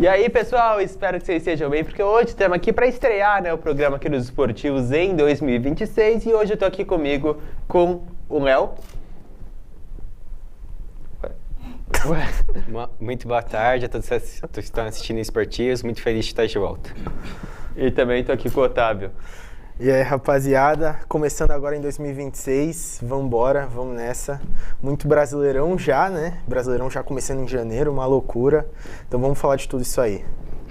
E aí, pessoal, espero que vocês estejam bem, porque hoje estamos aqui para estrear, né, o programa aqui dos Esportivos em 2026 e hoje eu tô aqui comigo com o Léo. Muito boa tarde a todos que estão assistindo Esportivos, muito feliz de estar de volta. E também tô aqui com o Otávio. E aí, rapaziada, começando agora em 2026, vambora, vamos nessa. Muito Brasileirão já, né? Brasileirão já começando em janeiro, uma loucura. Então vamos falar de tudo isso aí.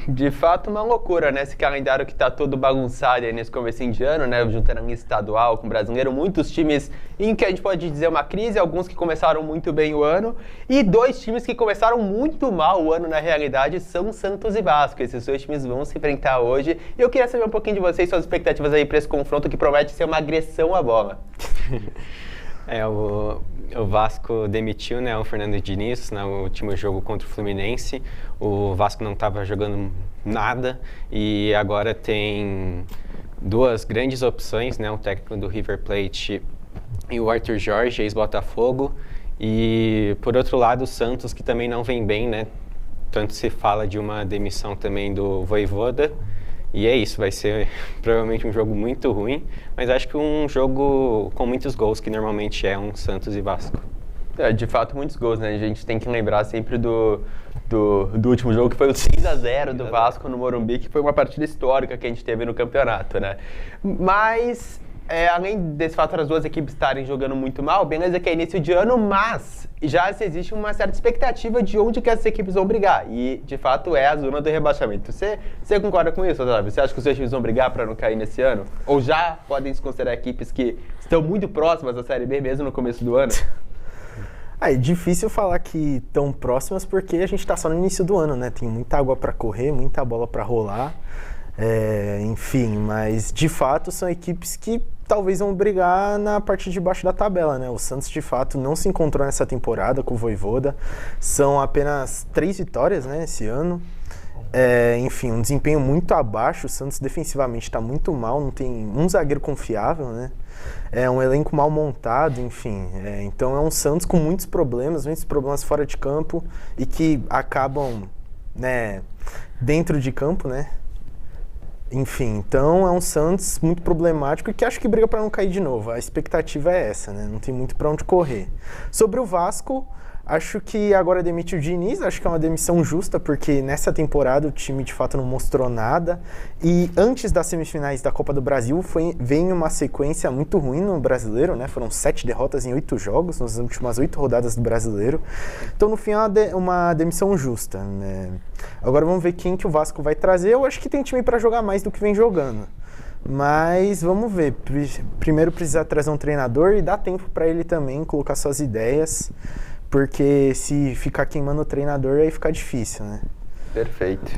De fato, uma loucura, né? Esse calendário que tá todo bagunçado aí nesse comecinho de ano, né? Juntando a estadual com o brasileiro, muitos times em que a gente pode dizer uma crise, alguns que começaram muito bem o ano, e dois times que começaram muito mal o ano na realidade são Santos e Vasco. Esses dois times vão se enfrentar hoje. E eu queria saber um pouquinho de vocês, suas expectativas aí para esse confronto que promete ser uma agressão à bola. O Vasco demitiu, né, o Fernando Diniz no último jogo contra o Fluminense. O Vasco não estava jogando nada e agora tem duas grandes opções, né, o técnico do River Plate e o Arthur Jorge, ex-Botafogo. E, por outro lado, o Santos, que também não vem bem, né? Tanto se fala de uma demissão também do Vojvoda. E é isso, vai ser provavelmente um jogo muito ruim, mas acho que um jogo com muitos gols, que normalmente é um Santos e Vasco. De fato, muitos gols, né? A gente tem que lembrar sempre do último jogo, que foi o 6-0 do Vasco no Morumbi, que foi uma partida histórica que a gente teve no campeonato, né? Mas, além desse fato das duas equipes estarem jogando muito mal, beleza que é início de ano, mas já existe uma certa expectativa de onde que essas equipes vão brigar. E, de fato, é a zona do rebaixamento. Você concorda com isso, Otávio? Você acha que os seus times vão brigar para não cair nesse ano? Ou já podem se considerar equipes que estão muito próximas da Série B, mesmo no começo do ano? É difícil falar que tão próximas porque a gente tá só no início do ano, né? Tem muita água para correr, muita bola para rolar. Enfim, mas de fato são equipes que talvez vão brigar na parte de baixo da tabela, né? O Santos de fato não se encontrou nessa temporada com o Vojvoda, são apenas 3 vitórias, né, esse ano. Enfim, um desempenho muito abaixo, o Santos defensivamente está muito mal, não tem um zagueiro confiável, né? É um elenco mal montado, enfim. Então é um Santos com muitos problemas fora de campo e que acabam, né, dentro de campo, né? Enfim, então é um Santos muito problemático e que acho que briga para não cair de novo. A expectativa é essa, né? Não tem muito para onde correr. Sobre o Vasco, acho que agora demite o Diniz, acho que é uma demissão justa, porque nessa temporada o time de fato não mostrou nada. E antes das semifinais da Copa do Brasil, vem uma sequência muito ruim no Brasileiro, né? Foram 7 derrotas em 8 jogos, nas últimas 8 rodadas do Brasileiro. Então, no fim, é uma demissão justa, né? Agora vamos ver quem que o Vasco vai trazer. Eu acho que tem time para jogar mais do que vem jogando. Mas vamos ver. Primeiro precisa trazer um treinador e dar tempo para ele também colocar suas ideias. Porque se ficar queimando o treinador, aí fica difícil, né? Perfeito.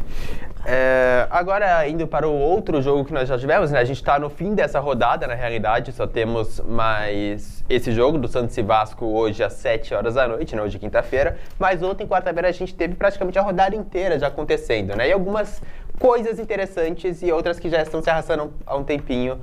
Agora, indo para o outro jogo que nós já tivemos, né? A gente está no fim dessa rodada, na realidade, só temos mais esse jogo do Santos e Vasco hoje às 7 horas da noite, né? Hoje quinta-feira, mas ontem, quarta-feira, a gente teve praticamente a rodada inteira já acontecendo, né? E algumas coisas interessantes e outras que já estão se arrastando há um tempinho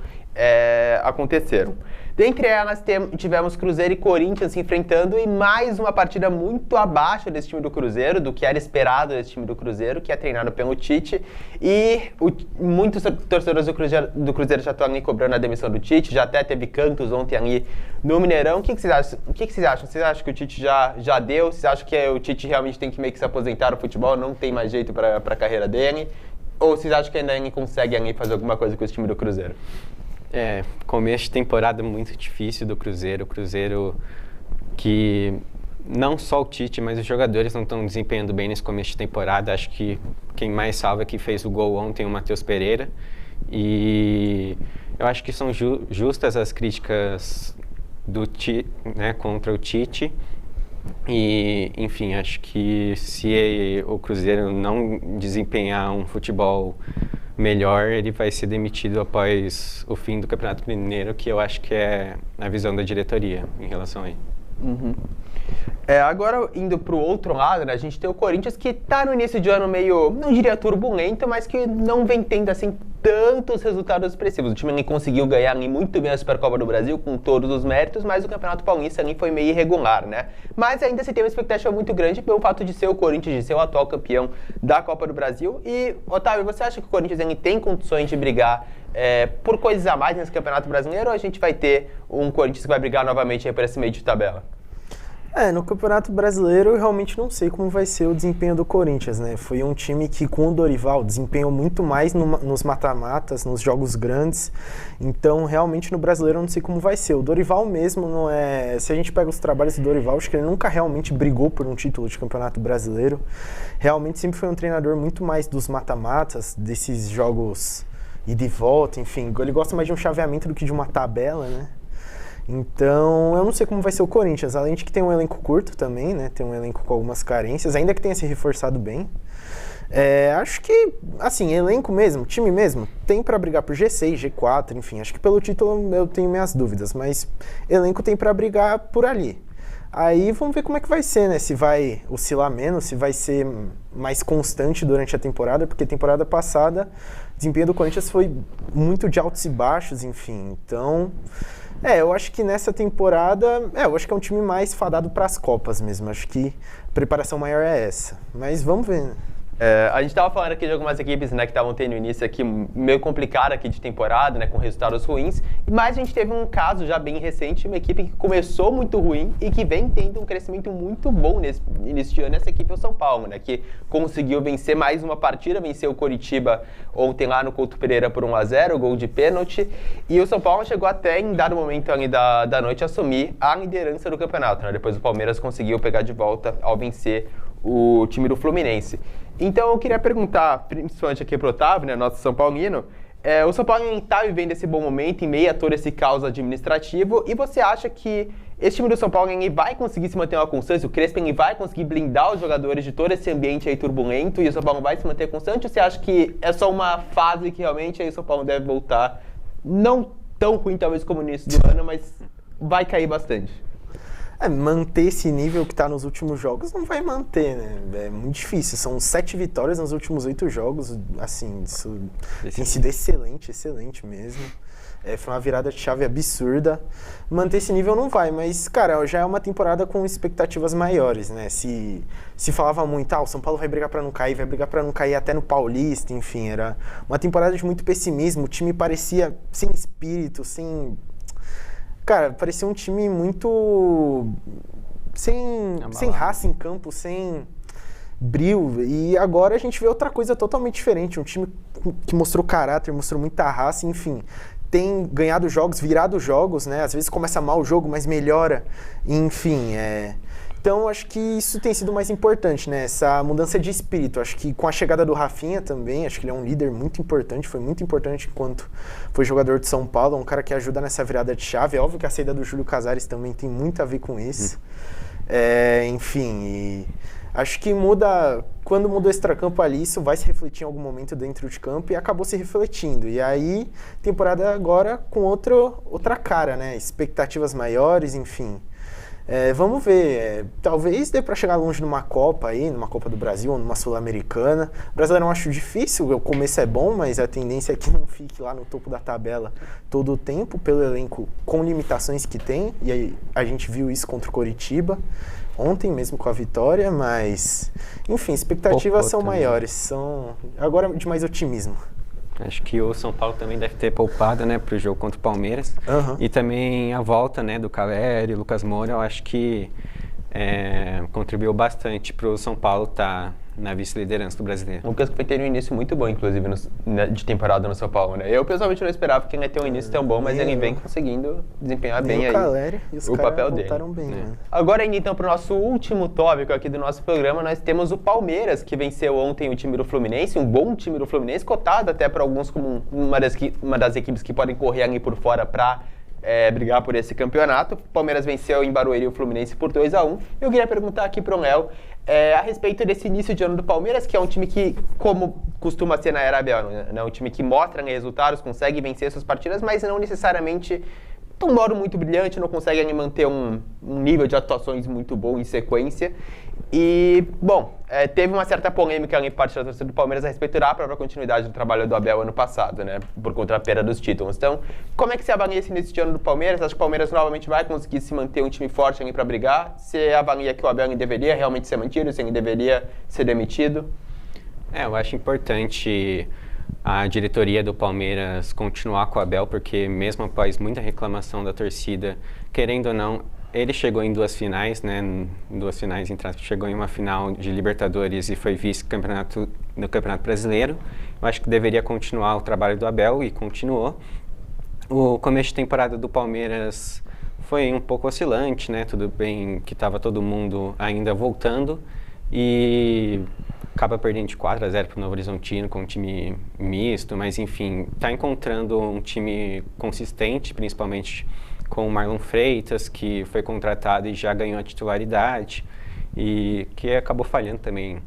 aconteceram. Dentre elas, tivemos Cruzeiro e Corinthians se enfrentando e mais uma partida muito abaixo desse time do Cruzeiro, do que era esperado desse time do Cruzeiro, que é treinado pelo Tite. E muitos torcedores do Cruzeiro já estão ali cobrando a demissão do Tite, já até teve cantos ontem ali no Mineirão. O que vocês acham? Vocês acham que o Tite já deu? Vocês acham que o Tite realmente tem que meio que se aposentar no futebol, não tem mais jeito para a carreira dele? Ou vocês acham que ainda ele consegue ali fazer alguma coisa com esse time do Cruzeiro? Começo de temporada muito difícil do Cruzeiro. O Cruzeiro que não só o Tite, mas os jogadores não estão desempenhando bem nesse começo de temporada. Acho que quem mais salva é que fez o gol ontem, o Matheus Pereira. E eu acho que são justas as críticas do Tite, né, contra o Tite. E, enfim, acho que se o Cruzeiro não desempenhar um futebol melhor, ele vai ser demitido após o fim do Campeonato Mineiro, que eu acho que é a visão da diretoria em relação a ele. Uhum. Agora, indo para o outro lado, né, a gente tem o Corinthians que está no início de ano meio, não diria turbulento, mas que não vem tendo assim tantos resultados expressivos. O time ali conseguiu ganhar ali muito bem a Supercopa do Brasil, com todos os méritos, mas o Campeonato Paulista ali foi meio irregular, né? Mas ainda se tem uma expectativa muito grande pelo fato de ser o Corinthians, de ser o atual campeão da Copa do Brasil. E, Otávio, você acha que o Corinthians ele tem condições de brigar por coisas a mais nesse Campeonato Brasileiro, ou a gente vai ter um Corinthians que vai brigar novamente aí por esse meio de tabela? No Campeonato Brasileiro eu realmente não sei como vai ser o desempenho do Corinthians, né? Foi um time que com o Dorival desempenhou muito mais nos mata-matas, nos jogos grandes. Então, realmente no Brasileiro eu não sei como vai ser. O Dorival mesmo não é... Se a gente pega os trabalhos do Dorival, acho que ele nunca realmente brigou por um título de Campeonato Brasileiro. Realmente sempre foi um treinador muito mais dos mata-matas, desses jogos ida e volta, enfim. Ele gosta mais de um chaveamento do que de uma tabela, né? Então, eu não sei como vai ser o Corinthians, além de que tem um elenco curto também, né? Tem um elenco com algumas carências, ainda que tenha se reforçado bem. Acho que, assim, elenco mesmo, time mesmo, tem pra brigar por G6, G4, enfim. Acho que pelo título eu tenho minhas dúvidas, mas elenco tem pra brigar por ali. Aí vamos ver como é que vai ser, né? Se vai oscilar menos, se vai ser mais constante durante a temporada, porque temporada passada o desempenho do Corinthians foi muito de altos e baixos, enfim. Então... eu acho que nessa temporada, eu acho que é um time mais fadado para as Copas mesmo. Acho que a preparação maior é essa. Mas vamos ver, né? A gente estava falando aqui de algumas equipes, né, que estavam tendo início aqui meio complicado aqui de temporada, né, com resultados ruins, mas a gente teve um caso já bem recente, uma equipe que começou muito ruim e que vem tendo um crescimento muito bom nesse início de ano. Essa equipe é o São Paulo, né, que conseguiu vencer mais uma partida, venceu o Coritiba ontem lá no Couto Pereira por 1-0, gol de pênalti, e o São Paulo chegou até em dado momento ali da noite a assumir a liderança do campeonato, né, depois o Palmeiras conseguiu pegar de volta ao vencer o time do Fluminense. Então eu queria perguntar, principalmente aqui pro Otávio, né, nosso São Paulino, o São Paulo está vivendo esse bom momento em meio a todo esse caos administrativo, e você acha que esse time do São Paulo ele vai conseguir se manter uma constância? O Crespo ele vai conseguir blindar os jogadores de todo esse ambiente aí turbulento e o São Paulo vai se manter constante? Ou você acha que é só uma fase que realmente aí o São Paulo deve voltar, não tão ruim talvez como no início do ano, mas vai cair bastante? Manter esse nível que está nos últimos jogos não vai manter, né? É muito difícil. São 7 vitórias nos últimos 8 jogos. Assim, isso tem sido excelente, excelente mesmo. Foi uma virada de chave absurda. Manter esse nível não vai, mas, cara, já é uma temporada com expectativas maiores, né? Se falava muito, o São Paulo vai brigar para não cair, vai brigar para não cair até no Paulista, enfim, era uma temporada de muito pessimismo. O time parecia sem espírito, sem... Cara, parecia um time muito... sem raça em campo, sem brilho. E agora a gente vê outra coisa totalmente diferente. Um time que mostrou caráter, mostrou muita raça, enfim. Tem ganhado jogos, virado jogos, né? Às vezes começa mal o jogo, mas melhora. Enfim, Então, acho que isso tem sido mais importante, né? Essa mudança de espírito. Acho que com a chegada do Rafinha também, acho que ele é um líder muito importante, foi muito importante enquanto foi jogador de São Paulo, um cara que ajuda nessa virada de chave. É óbvio que a saída do Júlio Casares também tem muito a ver com isso. Enfim, acho que quando muda o extracampo ali, isso vai se refletir em algum momento dentro de campo e acabou se refletindo. E aí, temporada agora com outra cara, né? Expectativas maiores, enfim. Vamos ver, talvez dê para chegar longe numa Copa aí, numa Copa do Brasil ou numa Sul-Americana. O Brasileirão eu acho difícil, o começo é bom, mas a tendência é que não fique lá no topo da tabela todo o tempo, pelo elenco com limitações que tem, e aí a gente viu isso contra o Coritiba, ontem mesmo com a vitória, mas, enfim, expectativas são maiores, são agora de mais otimismo. Acho que o São Paulo também deve ter poupado, né, para o jogo contra o Palmeiras. E também a volta, né, do Caleri, Lucas Moura, eu acho que contribuiu bastante para o São Paulo estar na vice-liderança do Brasileiro. O Lucas foi ter um início muito bom, inclusive, de temporada no São Paulo, né? Eu, pessoalmente, não esperava que ele ia ter um início tão bom, mas ele vem conseguindo desempenhar bem aí Caleri, e os o papel dele. Bem, né? Agora, indo então para o nosso último tópico aqui do nosso programa, nós temos o Palmeiras, que venceu ontem o time do Fluminense, um bom time do Fluminense, cotado até para alguns como uma das equipes que podem correr ali por fora para brigar por esse campeonato. O Palmeiras venceu em Barueri o Fluminense por 2-1. Eu queria perguntar aqui para o Léo a respeito desse início de ano do Palmeiras, que é um time que, como costuma ser na era Abel, né, um time que mostra resultados, consegue vencer suas partidas, mas não necessariamente um modo muito brilhante, não consegue manter um nível de atuações muito bom em sequência. E, bom, teve uma certa polêmica ali em parte da torcida do Palmeiras a respeito da própria continuidade do trabalho do Abel ano passado, né? Por conta da perda dos títulos. Então, como é que você avalia esse início de ano do Palmeiras? Acho que o Palmeiras novamente vai conseguir se manter um time forte ali para brigar? Você avalia que o Abel deveria realmente ser mantido, se ele deveria ser demitido? Eu acho importante a diretoria do Palmeiras continuar com o Abel, porque mesmo após muita reclamação da torcida, querendo ou não, ele chegou em 2 finais, né? Em 2 finais, chegou em uma final de Libertadores e foi vice-campeonato no Campeonato Brasileiro. Eu acho que deveria continuar o trabalho do Abel e continuou. O começo de temporada do Palmeiras foi um pouco oscilante, né? Tudo bem que estava todo mundo ainda voltando e acaba perdendo de 4-0 para o Novo Horizontino com um time misto, mas enfim, está encontrando um time consistente, principalmente com o Marlon Freitas, que foi contratado e já ganhou a titularidade, e que acabou falhando também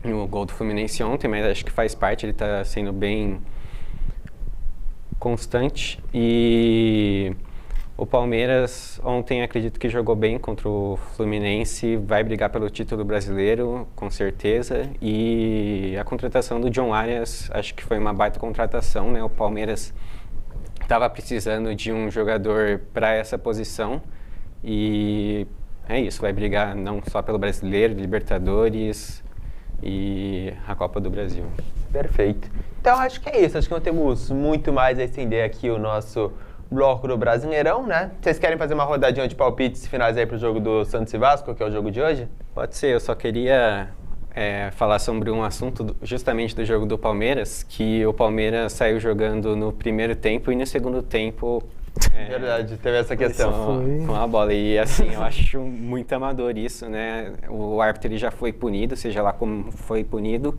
no gol do Fluminense ontem, mas acho que faz parte, ele está sendo bem constante. E o Palmeiras ontem acredito que jogou bem contra o Fluminense, vai brigar pelo título brasileiro, com certeza, e a contratação do John Arias acho que foi uma baita contratação, né? O Palmeiras estava precisando de um jogador para essa posição e é isso, vai brigar não só pelo Brasileiro, Libertadores e a Copa do Brasil. Perfeito. Então acho que é isso, acho que não temos muito mais a estender aqui o nosso bloco do Brasileirão, né? Vocês querem fazer uma rodadinha de palpites finais aí pro jogo do Santos e Vasco, que é o jogo de hoje? Pode ser, eu só queria falar sobre um assunto justamente do jogo do Palmeiras, que o Palmeiras saiu jogando no primeiro tempo e no segundo tempo... Verdade, teve essa questão. Com a bola. E assim, eu acho muito amador isso, né? O árbitro ele já foi punido, seja lá como foi punido,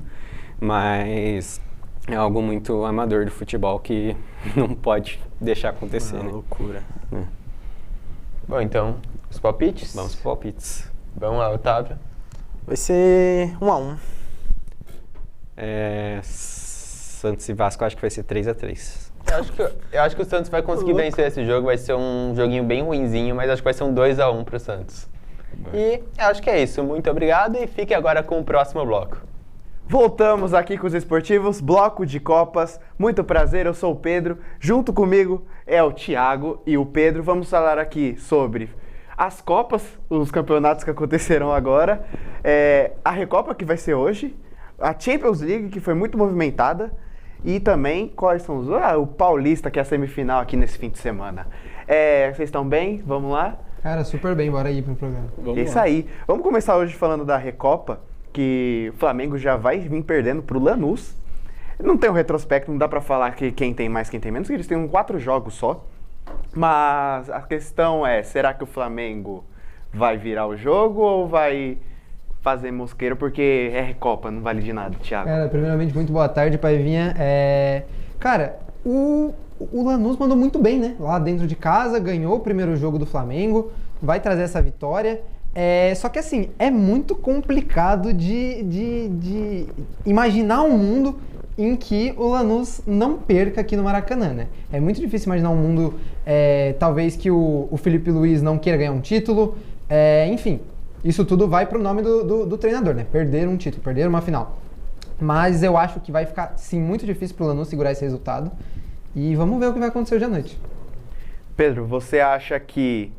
mas é algo muito amador do futebol que não pode deixar acontecer, né? Loucura. Bom, então, os palpites? Vamos para os palpites. Vamos lá, Otávio. Vai ser 1-1. Santos e Vasco, acho que vai ser 3-3. Eu acho que o Santos vai conseguir vencer esse jogo, vai ser um joguinho bem ruinzinho, mas acho que vai ser um 2-1 pro Santos. E eu acho que é isso, muito obrigado e fique agora com o próximo bloco. Voltamos aqui com os esportivos, bloco de Copas. Muito prazer, eu sou o Pedro. Junto comigo é o Thiago e o Pedro. Vamos falar aqui sobre as Copas, os campeonatos que acontecerão agora, a Recopa que vai ser hoje, a Champions League que foi muito movimentada e também quais são os... o Paulista que é a semifinal aqui nesse fim de semana. Vocês estão bem? Vamos lá? Cara, super bem, bora ir pro programa. Isso aí. Vamos começar hoje falando da Recopa, que o Flamengo já vai vir perdendo pro Lanús. Não tem um retrospecto, não dá pra falar que quem tem mais, quem tem menos, porque eles têm 4 jogos só. Mas a questão é, será que o Flamengo vai virar o jogo ou vai fazer mosqueiro porque é Recopa, não vale de nada, Thiago? Cara, primeiramente, muito boa tarde, Paivinha. Cara, o Lanús mandou muito bem, né? Lá dentro de casa, ganhou o primeiro jogo do Flamengo, vai trazer essa vitória. Só que assim, é muito complicado de imaginar um mundo em que o Lanús não perca aqui no Maracanã, né? É muito difícil imaginar um mundo, talvez que o Felipe Luiz não queira ganhar um título, enfim, isso tudo vai pro nome do treinador, né? Perder um título, perder uma final. Mas eu acho que vai ficar, sim, muito difícil pro Lanús segurar esse resultado e vamos ver o que vai acontecer hoje à noite. Pedro, você acha que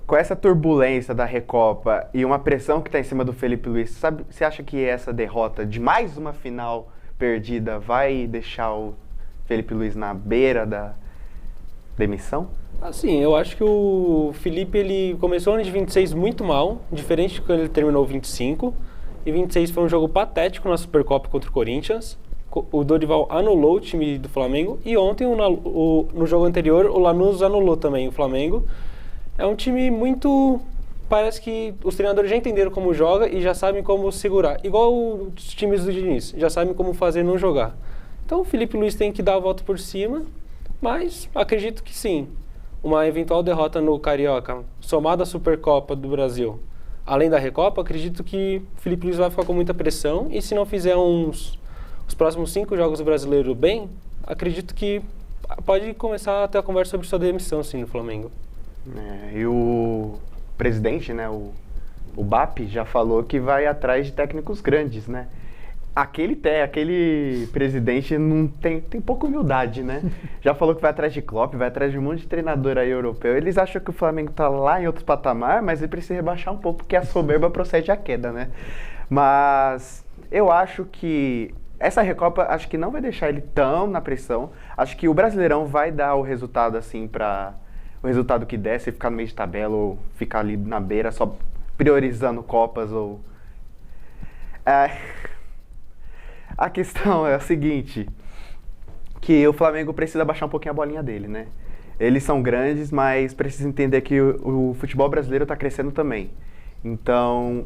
com essa turbulência da Recopa e uma pressão que está em cima do Felipe Luiz, você acha que essa derrota de mais uma final perdida vai deixar o Felipe Luiz na beira da demissão? Assim, eu acho que o Felipe ele começou o ano de 26 muito mal, diferente de quando ele terminou 25. E 26 foi um jogo patético na Supercopa contra o Corinthians. O Dorival anulou o time do Flamengo e ontem, no jogo anterior, o Lanús anulou também o Flamengo. É um time muito... Parece que os treinadores já entenderam como joga e já sabem como segurar. Igual os times do Diniz, já sabem como fazer não jogar. Então o Felipe Luiz tem que dar a volta por cima, mas acredito que sim. Uma eventual derrota no Carioca, somada à Supercopa do Brasil, além da Recopa, acredito que o Felipe Luiz vai ficar com muita pressão e se não fizer os próximos 5 jogos do Brasileiro bem, acredito que pode começar a ter a conversa sobre sua demissão sim no Flamengo. E o presidente, né, o o BAP já falou que vai atrás de técnicos grandes, né? Aquele presidente não tem pouca humildade, né? Já falou que vai atrás de Klopp, vai atrás de um monte de treinador aí europeu. Eles acham que o Flamengo tá lá em outro patamar, mas ele precisa rebaixar um pouco, porque a soberba procede à queda, né? Mas eu acho que essa Recopa, acho que não vai deixar ele tão na pressão. Acho que o Brasileirão vai dar o resultado, assim, o resultado que der, se ficar no meio de tabela ou ficar ali na beira, só priorizando Copas ou... A questão é a seguinte, que o Flamengo precisa baixar um pouquinho a bolinha dele, né? Eles são grandes, mas precisa entender que o futebol brasileiro está crescendo também. Então,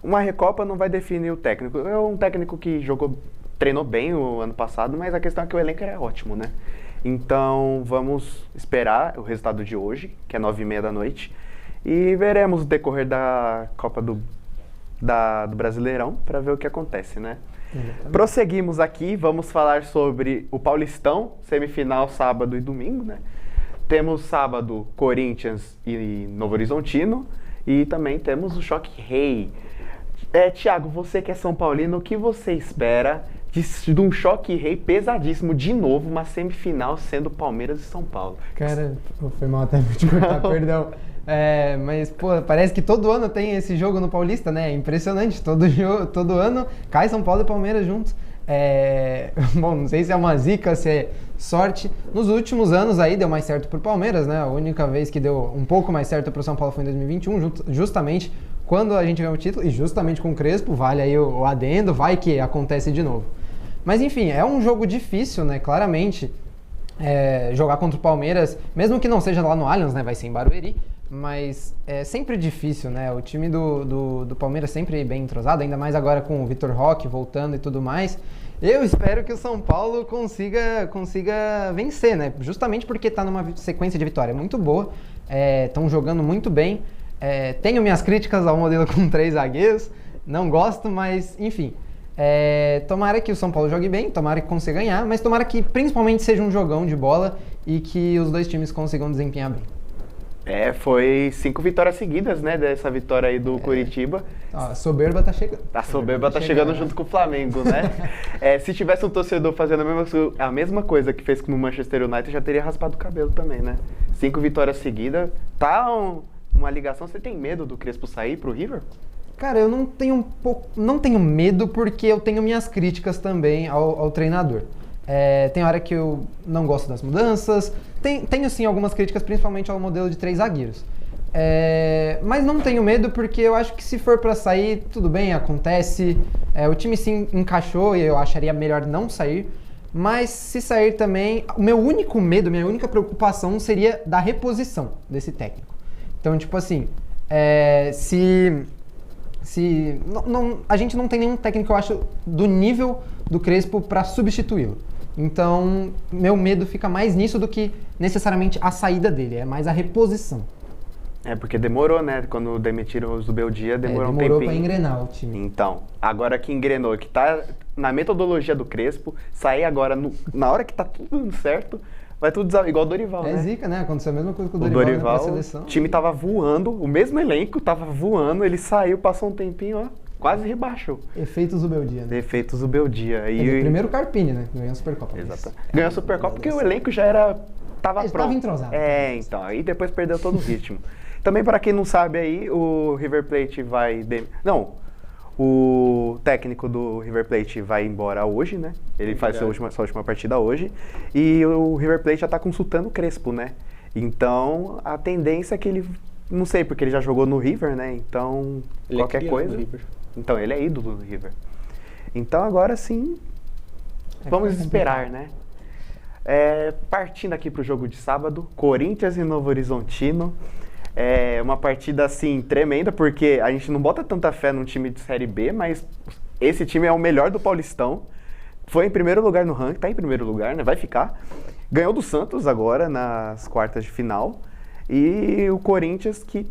uma Recopa não vai definir o técnico. É um técnico que treinou bem o ano passado, mas a questão é que o elenco era ótimo, né? Então, vamos esperar o resultado de hoje, que é 9h30 da noite, e veremos o decorrer da Copa do Brasileirão para ver o que acontece, né? Prosseguimos aqui, vamos falar sobre o Paulistão, semifinal sábado e domingo, né? Temos sábado Corinthians e Novo Horizontino e também temos o Choque Rei. Thiago, você que é São Paulino, o que você espera de um Choque Rei pesadíssimo, de novo, uma semifinal sendo Palmeiras e São Paulo? Cara, foi mal até te cortar, perdão. Mas, pô, parece que todo ano tem esse jogo no Paulista, né? É impressionante, todo ano cai São Paulo e Palmeiras juntos. Bom, não sei se é uma zica, se é sorte. Nos últimos anos aí deu mais certo pro Palmeiras, né? A única vez que deu um pouco mais certo pro São Paulo foi em 2021, justamente quando a gente ganhou o título, e justamente com o Crespo, vale aí o adendo, vai que acontece de novo. Mas enfim, é um jogo difícil, né? Claramente, jogar contra o Palmeiras, mesmo que não seja lá no Allianz, né? Vai ser em Barueri. Mas é sempre difícil, né? O time do Palmeiras sempre bem entrosado, ainda mais agora com o Vitor Roque voltando e tudo mais. Eu espero que o São Paulo consiga vencer, né? Justamente porque está numa sequência de vitória muito boa, estão jogando muito bem. Tenho minhas críticas ao modelo com 3 zagueiros, não gosto, mas enfim. Tomara que o São Paulo jogue bem, tomara que consiga ganhar, mas tomara que principalmente seja um jogão de bola e que os dois times consigam desempenhar bem. Foi 5 vitórias seguidas, né, dessa vitória aí do Curitiba. A soberba tá chegando. A soberba tá chegando junto com o Flamengo, né? Se tivesse um torcedor fazendo a mesma coisa que fez com o Manchester United, já teria raspado o cabelo também, né? 5 vitórias seguidas. Tá uma ligação, você tem medo do Crespo sair pro River? Cara, eu não tenho medo porque eu tenho minhas críticas também ao treinador. Tem hora que eu não gosto das mudanças, tenho sim algumas críticas, principalmente ao modelo de 3 zagueiros. Mas não tenho medo porque eu acho que se for pra sair, tudo bem, acontece. O time sim encaixou e eu acharia melhor não sair. Mas se sair também, o meu único medo, minha única preocupação seria da reposição desse técnico. Então, tipo assim, a gente não tem nenhum técnico, eu acho, do nível do Crespo para substituí-lo. Então, meu medo fica mais nisso do que necessariamente a saída dele, é mais a reposição. Porque demorou, né? Quando demitiram o Zubeldia, demorou um tempinho. Demorou para engrenar o time. Então, agora que engrenou, que tá na metodologia do Crespo, sair agora, na hora que tá tudo dando certo, vai tudo igual o Dorival, né? Zica, né? Aconteceu a mesma coisa com o Dorival na seleção. O time tava voando, o mesmo elenco tava voando, ele saiu, passou um tempinho, ó, quase rebaixou. Efeito Zubeldia, né? Efeito Zubeldia. Primeiro Carpini, né? Ganhou a Supercopa. Exato. Ganhou a Supercopa porque o elenco já tava pronto. Tava entrosado. Então, aí depois perdeu todo o ritmo. Também, para quem não sabe aí, o River Plate o técnico do River Plate vai embora hoje, né? Ele faz sua última partida hoje. E o River Plate já tá consultando o Crespo, né? Então, a tendência é que ele... Não sei, porque ele já jogou no River, né? Então, ele qualquer coisa... Então, ele é ídolo do River. Então, agora sim, vamos esperar, né? Partindo aqui pro jogo de sábado, Corinthians e Novo Horizontino. Uma partida, assim, tremenda, porque a gente não bota tanta fé num time de Série B, mas esse time é o melhor do Paulistão. Foi em primeiro lugar no ranking, tá em primeiro lugar, né? Vai ficar. Ganhou do Santos agora, nas quartas de final. E o Corinthians, que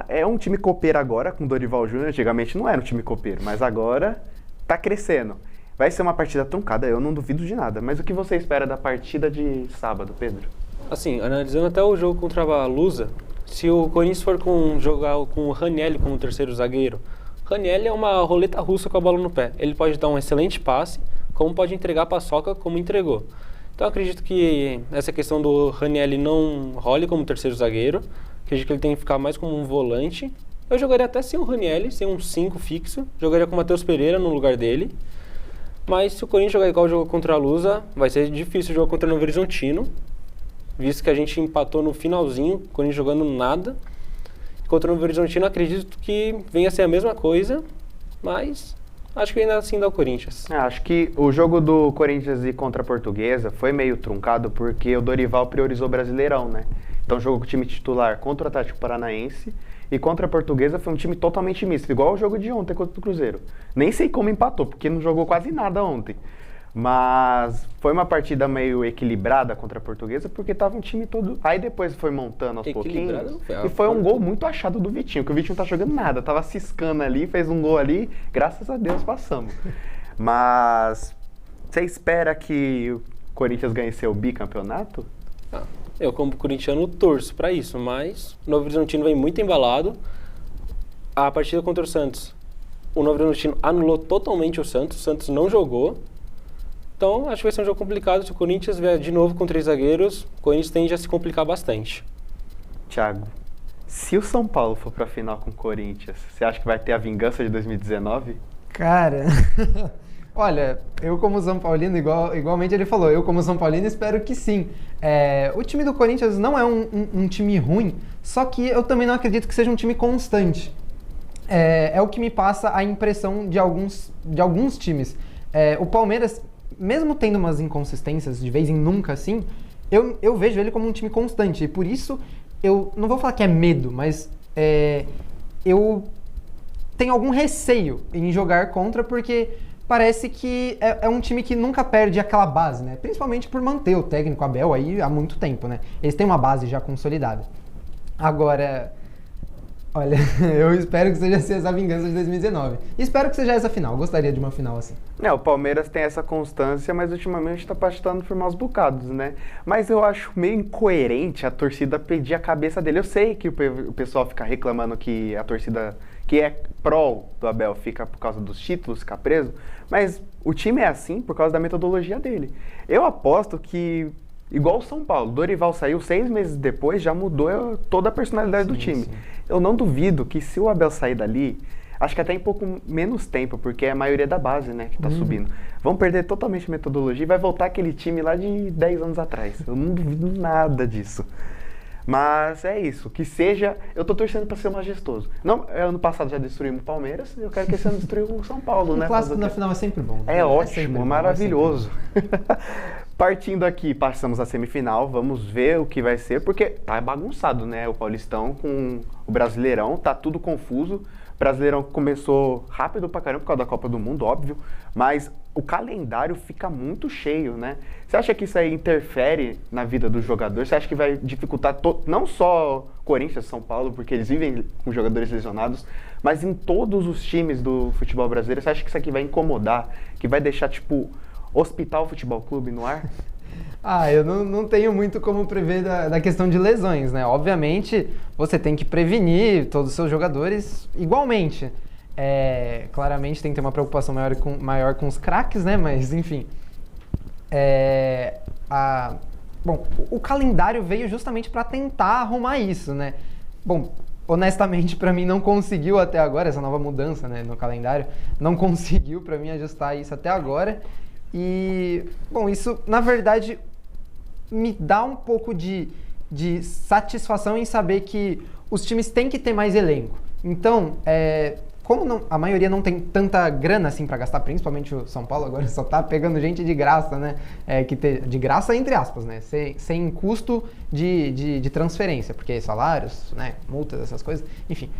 é um time copeiro agora, com o Dorival Júnior. Antigamente não era um time copeiro, mas agora tá crescendo. Vai ser uma partida truncada, eu não duvido de nada. Mas o que você espera da partida de sábado, Pedro? Assim, analisando até o jogo contra a Lusa, Se o Corinthians for jogar com o Ranieri como terceiro zagueiro, Ranieri é uma roleta russa com a bola no pé. Ele pode dar um excelente passe, como pode entregar a paçoca como entregou. Então eu acredito que essa questão do Ranieri não role como terceiro zagueiro. Acredito que ele tem que ficar mais como um volante. Eu jogaria até sem o Ranieri, sem um 5 fixo. Jogaria com o Matheus Pereira no lugar dele. Mas se o Corinthians jogar igual jogou contra a Lusa, vai ser difícil jogar contra o Novo Horizontino. Visto que a gente empatou no finalzinho, o Corinthians jogando nada. Contra o Novo Horizontino, acredito que venha a ser a mesma coisa, mas acho que ainda assim dá o Corinthians. Acho que o jogo do Corinthians e contra a Portuguesa foi meio truncado porque o Dorival priorizou o Brasileirão, né? Então jogou com o time titular contra o Atlético Paranaense e contra a Portuguesa foi um time totalmente misto, igual o jogo de ontem contra o Cruzeiro. Nem sei como empatou, porque não jogou quase nada ontem. Mas foi uma partida meio equilibrada contra a Portuguesa, porque tava um time todo... Aí depois foi montando aos pouquinhos. E foi um gol muito achado do Vitinho, que o Vitinho não tá jogando nada. Tava ciscando ali, fez um gol ali, graças a Deus passamos. Mas você espera que o Corinthians ganhe seu bicampeonato? Eu, como corintiano, torço pra isso, mas o Novo Horizontino vem muito embalado. A partida contra o Santos, o Novo Horizontino anulou totalmente o Santos não jogou. Então, acho que vai ser um jogo complicado. Se o Corinthians vier de novo com 3 zagueiros, o Corinthians tende a se complicar bastante. Thiago, se o São Paulo for pra final com o Corinthians, você acha que vai ter a vingança de 2019? Cara, olha, eu como São Paulino, igualmente ele falou, eu como São Paulino espero que sim. O time do Corinthians não é um time ruim, só que eu também não acredito que seja um time constante. É o que me passa a impressão de alguns times. O Palmeiras, mesmo tendo umas inconsistências de vez em nunca assim, eu vejo ele como um time constante. E por isso, eu não vou falar que é medo, mas eu tenho algum receio em jogar contra, porque parece que é um time que nunca perde aquela base, né? Principalmente por manter o técnico Abel aí há muito tempo, né? Eles têm uma base já consolidada. Agora, olha, eu espero que seja essa vingança de 2019. E espero que seja essa final. Eu gostaria de uma final assim. O Palmeiras tem essa constância, mas ultimamente tá passando por maus bocados, né? Mas eu acho meio incoerente a torcida pedir a cabeça dele. Eu sei que o pessoal fica reclamando que a torcida que é pró do Abel fica por causa dos títulos, fica preso, mas o time é assim por causa da metodologia dele. Eu aposto que, igual o São Paulo, Dorival saiu 6 meses depois, já mudou toda a personalidade do time. Sim. Eu não duvido que se o Abel sair dali, acho que até em pouco menos tempo, porque é a maioria da base, né, que tá subindo. Vão perder totalmente a metodologia e vai voltar aquele time lá de 10 anos atrás. Eu não duvido nada disso. Mas é isso, que seja... Eu tô torcendo pra ser majestoso. Não, ano passado já destruímos o Palmeiras, eu quero que esse ano destrua o São Paulo, né? O clássico na final é sempre bom. É ótimo, maravilhoso. Partindo aqui, passamos a semifinal, vamos ver o que vai ser, porque tá bagunçado, né? O Paulistão com o Brasileirão, tá tudo confuso. O Brasileirão começou rápido pra caramba por causa da Copa do Mundo, óbvio, mas o calendário fica muito cheio, né? Você acha que isso aí interfere na vida do jogador? Você acha que vai dificultar não só Corinthians, São Paulo, porque eles vivem com jogadores lesionados, mas em todos os times do futebol brasileiro? Você acha que isso aqui vai incomodar, que vai deixar, tipo, Hospital Futebol Clube no ar? Eu não tenho muito como prever da questão de lesões, né? Obviamente, você tem que prevenir todos os seus jogadores igualmente. Claramente tem que ter uma preocupação maior com os craques, né? Mas, enfim. Bom, o calendário veio justamente para tentar arrumar isso, né? Bom, honestamente, para mim não conseguiu até agora, essa nova mudança, né, no calendário, não conseguiu para mim ajustar isso até agora. E, bom, isso, na verdade, me dá um pouco de satisfação em saber que os times têm que ter mais elenco. Então, como a maioria não tem tanta grana assim para gastar, principalmente o São Paulo agora só tá pegando gente de graça, né? De graça entre aspas, né? Sem custo de transferência, porque salários, né? Multas, essas coisas, enfim.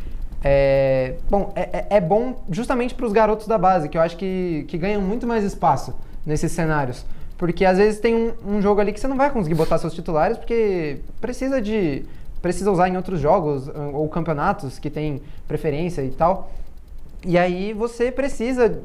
É bom justamente para os garotos da base, que eu acho que ganham muito mais espaço nesses cenários. Porque às vezes tem um jogo ali que você não vai conseguir botar seus titulares, porque precisa usar em outros jogos ou campeonatos que tem preferência e tal. E aí você precisa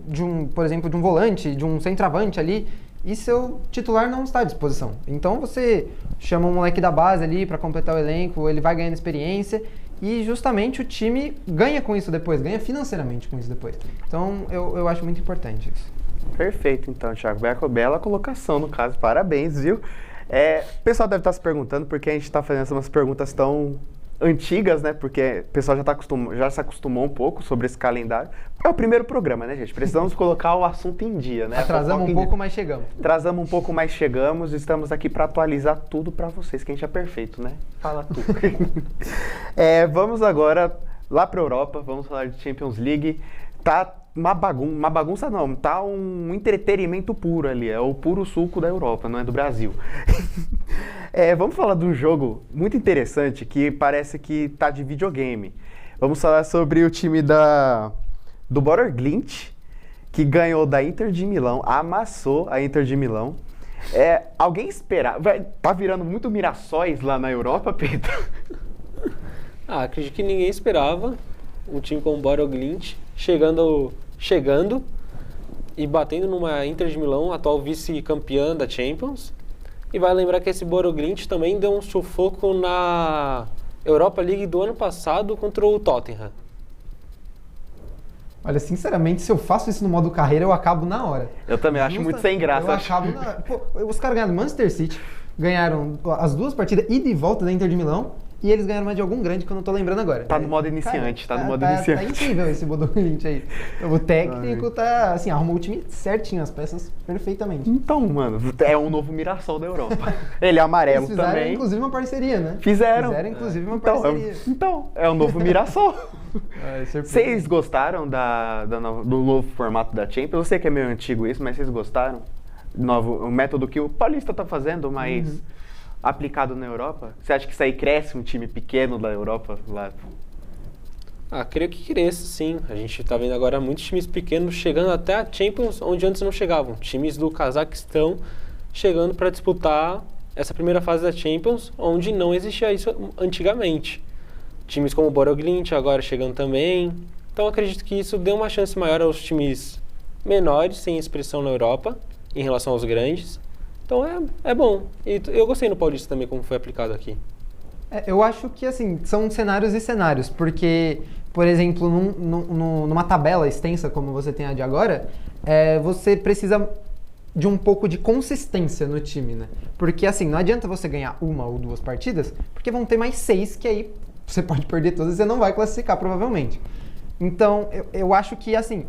por exemplo, de um volante, de um centroavante ali, e seu titular não está à disposição. Então você chama um moleque da base ali para completar o elenco, ele vai ganhando experiência e justamente o time ganha com isso depois, ganha financeiramente com isso depois. Então eu acho muito importante isso. Perfeito, então, Thiago. Bela colocação, no caso. Parabéns, viu? O pessoal deve estar se perguntando por que a gente está fazendo essas perguntas tão antigas, né? Porque o pessoal já se acostumou um pouco sobre esse calendário. É o primeiro programa, né, gente? Precisamos colocar o assunto em dia, né? Atrasamos um pouco, mas chegamos. Atrasamos um pouco, mas chegamos. Estamos aqui para atualizar tudo para vocês, que a gente é perfeito, né? Fala tudo. Vamos agora lá para a Europa. Vamos falar de Champions League. Tá uma bagunça não, tá um entretenimento puro ali, é o puro suco da Europa, não é do Brasil. Vamos falar de um jogo muito interessante que parece que tá de videogame. Vamos falar sobre o time do Borussia Glimt, que ganhou da Inter de Milão, amassou a Inter de Milão. Alguém esperava, tá virando muito Mirassóis lá na Europa, Pedro? Acredito que ninguém esperava um time como o Borussia Glimt chegando e batendo numa Inter de Milão, atual vice-campeã da Champions. E vai lembrar que esse Borussia Glimt também deu um sufoco na Europa League do ano passado contra o Tottenham. Olha, sinceramente, se eu faço isso no modo carreira, eu acabo na hora. Eu também acho muito sem graça. Eu acabo na hora. Pô, os caras ganharam do Manchester City, ganharam as duas partidas ida e volta da Inter de Milão, e eles ganharam mais de algum grande que eu não tô lembrando agora. Tá no modo iniciante, cara, no modo iniciante. Tá incrível esse Borussia Glimt aí. O técnico tá, assim, arrumou o time certinho, as peças perfeitamente. Então, mano, é um novo Mirassol da Europa. Ele é amarelo Eles fizeram, também. Inclusive, uma parceria, né? Fizeram, inclusive, uma parceria. Então, é um novo Mirassol. Vocês Vocês gostaram do novo formato da Champions? Eu sei que é meio antigo isso, mas vocês gostaram? O método que o Paulista tá fazendo, mas aplicado na Europa? Você acha que isso aí cresce um time pequeno da Europa lá? Creio que cresce, sim. A gente tá vendo agora muitos times pequenos chegando até a Champions, onde antes não chegavam. Times do Cazaquistão chegando para disputar essa primeira fase da Champions, onde não existia isso antigamente. Times como o Borussia Glimt agora chegando também. Então acredito que isso deu uma chance maior aos times menores, sem expressão na Europa, em relação aos grandes. Então é bom. E eu gostei no Paulista também, como foi aplicado aqui. Eu acho que, assim, são cenários e cenários, porque, por exemplo, numa tabela extensa como você tem a de agora, você precisa de um pouco de consistência no time, né? Porque, assim, não adianta você ganhar uma ou duas partidas, porque vão ter mais 6 que aí você pode perder todas e você não vai classificar, provavelmente. Então, eu acho que, assim,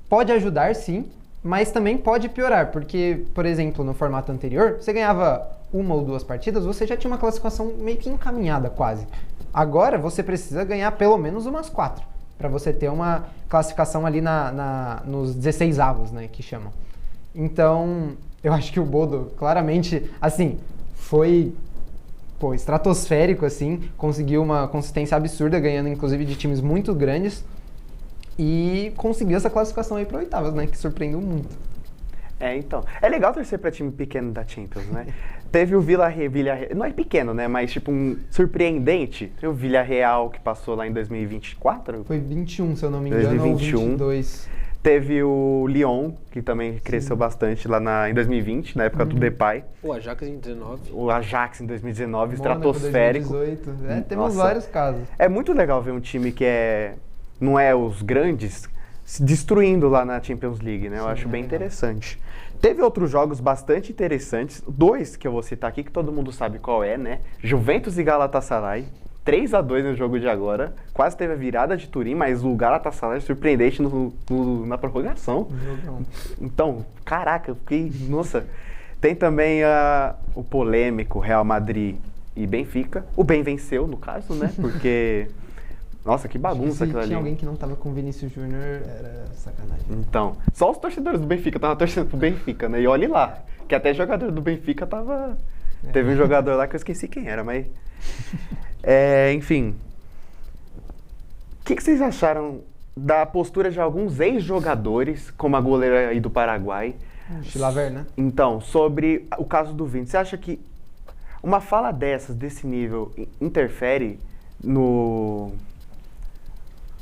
pode ajudar, sim, mas também pode piorar, porque, por exemplo, no formato anterior, você ganhava uma ou duas partidas, você já tinha uma classificação meio que encaminhada quase. Agora, você precisa ganhar pelo menos umas 4, para você ter uma classificação ali nos 16avos, né, que chamam. Então, eu acho que o Bodo, claramente, assim, foi estratosférico, assim, conseguiu uma consistência absurda, ganhando inclusive de times muito grandes, e conseguiu essa classificação aí para oitavas, né? Que surpreendeu muito. Então. É legal torcer para time pequeno da Champions, né? Teve o Villarreal, não é pequeno, né? Mas tipo um surpreendente. Teve o Villarreal que passou lá em 2024. Foi 21, se eu não me engano, 2021. ou 22. Teve o Lyon, que também cresceu bastante lá em 2020, na época do Depay. O Ajax em 2019. O Ajax em 2019, Mônaco, estratosférico. 2018. Temos vários casos. É muito legal ver um time que não é os grandes se destruindo lá na Champions League, né? Eu acho bem interessante. Teve outros jogos bastante interessantes, 2 que eu vou citar aqui, que todo mundo sabe qual é, né? Juventus e Galatasaray, 3-2 no jogo de agora, quase teve a virada de Turim, mas o Galatasaray surpreendente na prorrogação. Então, caraca, eu fiquei... Nossa! Tem também o polêmico Real Madrid e Benfica. O bem venceu, no caso, né? Porque... Nossa, que bagunça aquilo ali. Se tinha alguém que não tava com o Vinícius Júnior, era sacanagem. Então, só os torcedores do Benfica estavam torcendo pro Benfica, né? E olhe lá, que até jogador do Benfica tava... Teve um jogador lá que eu esqueci quem era, mas... enfim. O que vocês acharam da postura de alguns ex-jogadores, como a goleira aí do Paraguai? Chilaver, né? Então, sobre o caso do Vini. Você acha que uma fala desse nível, interfere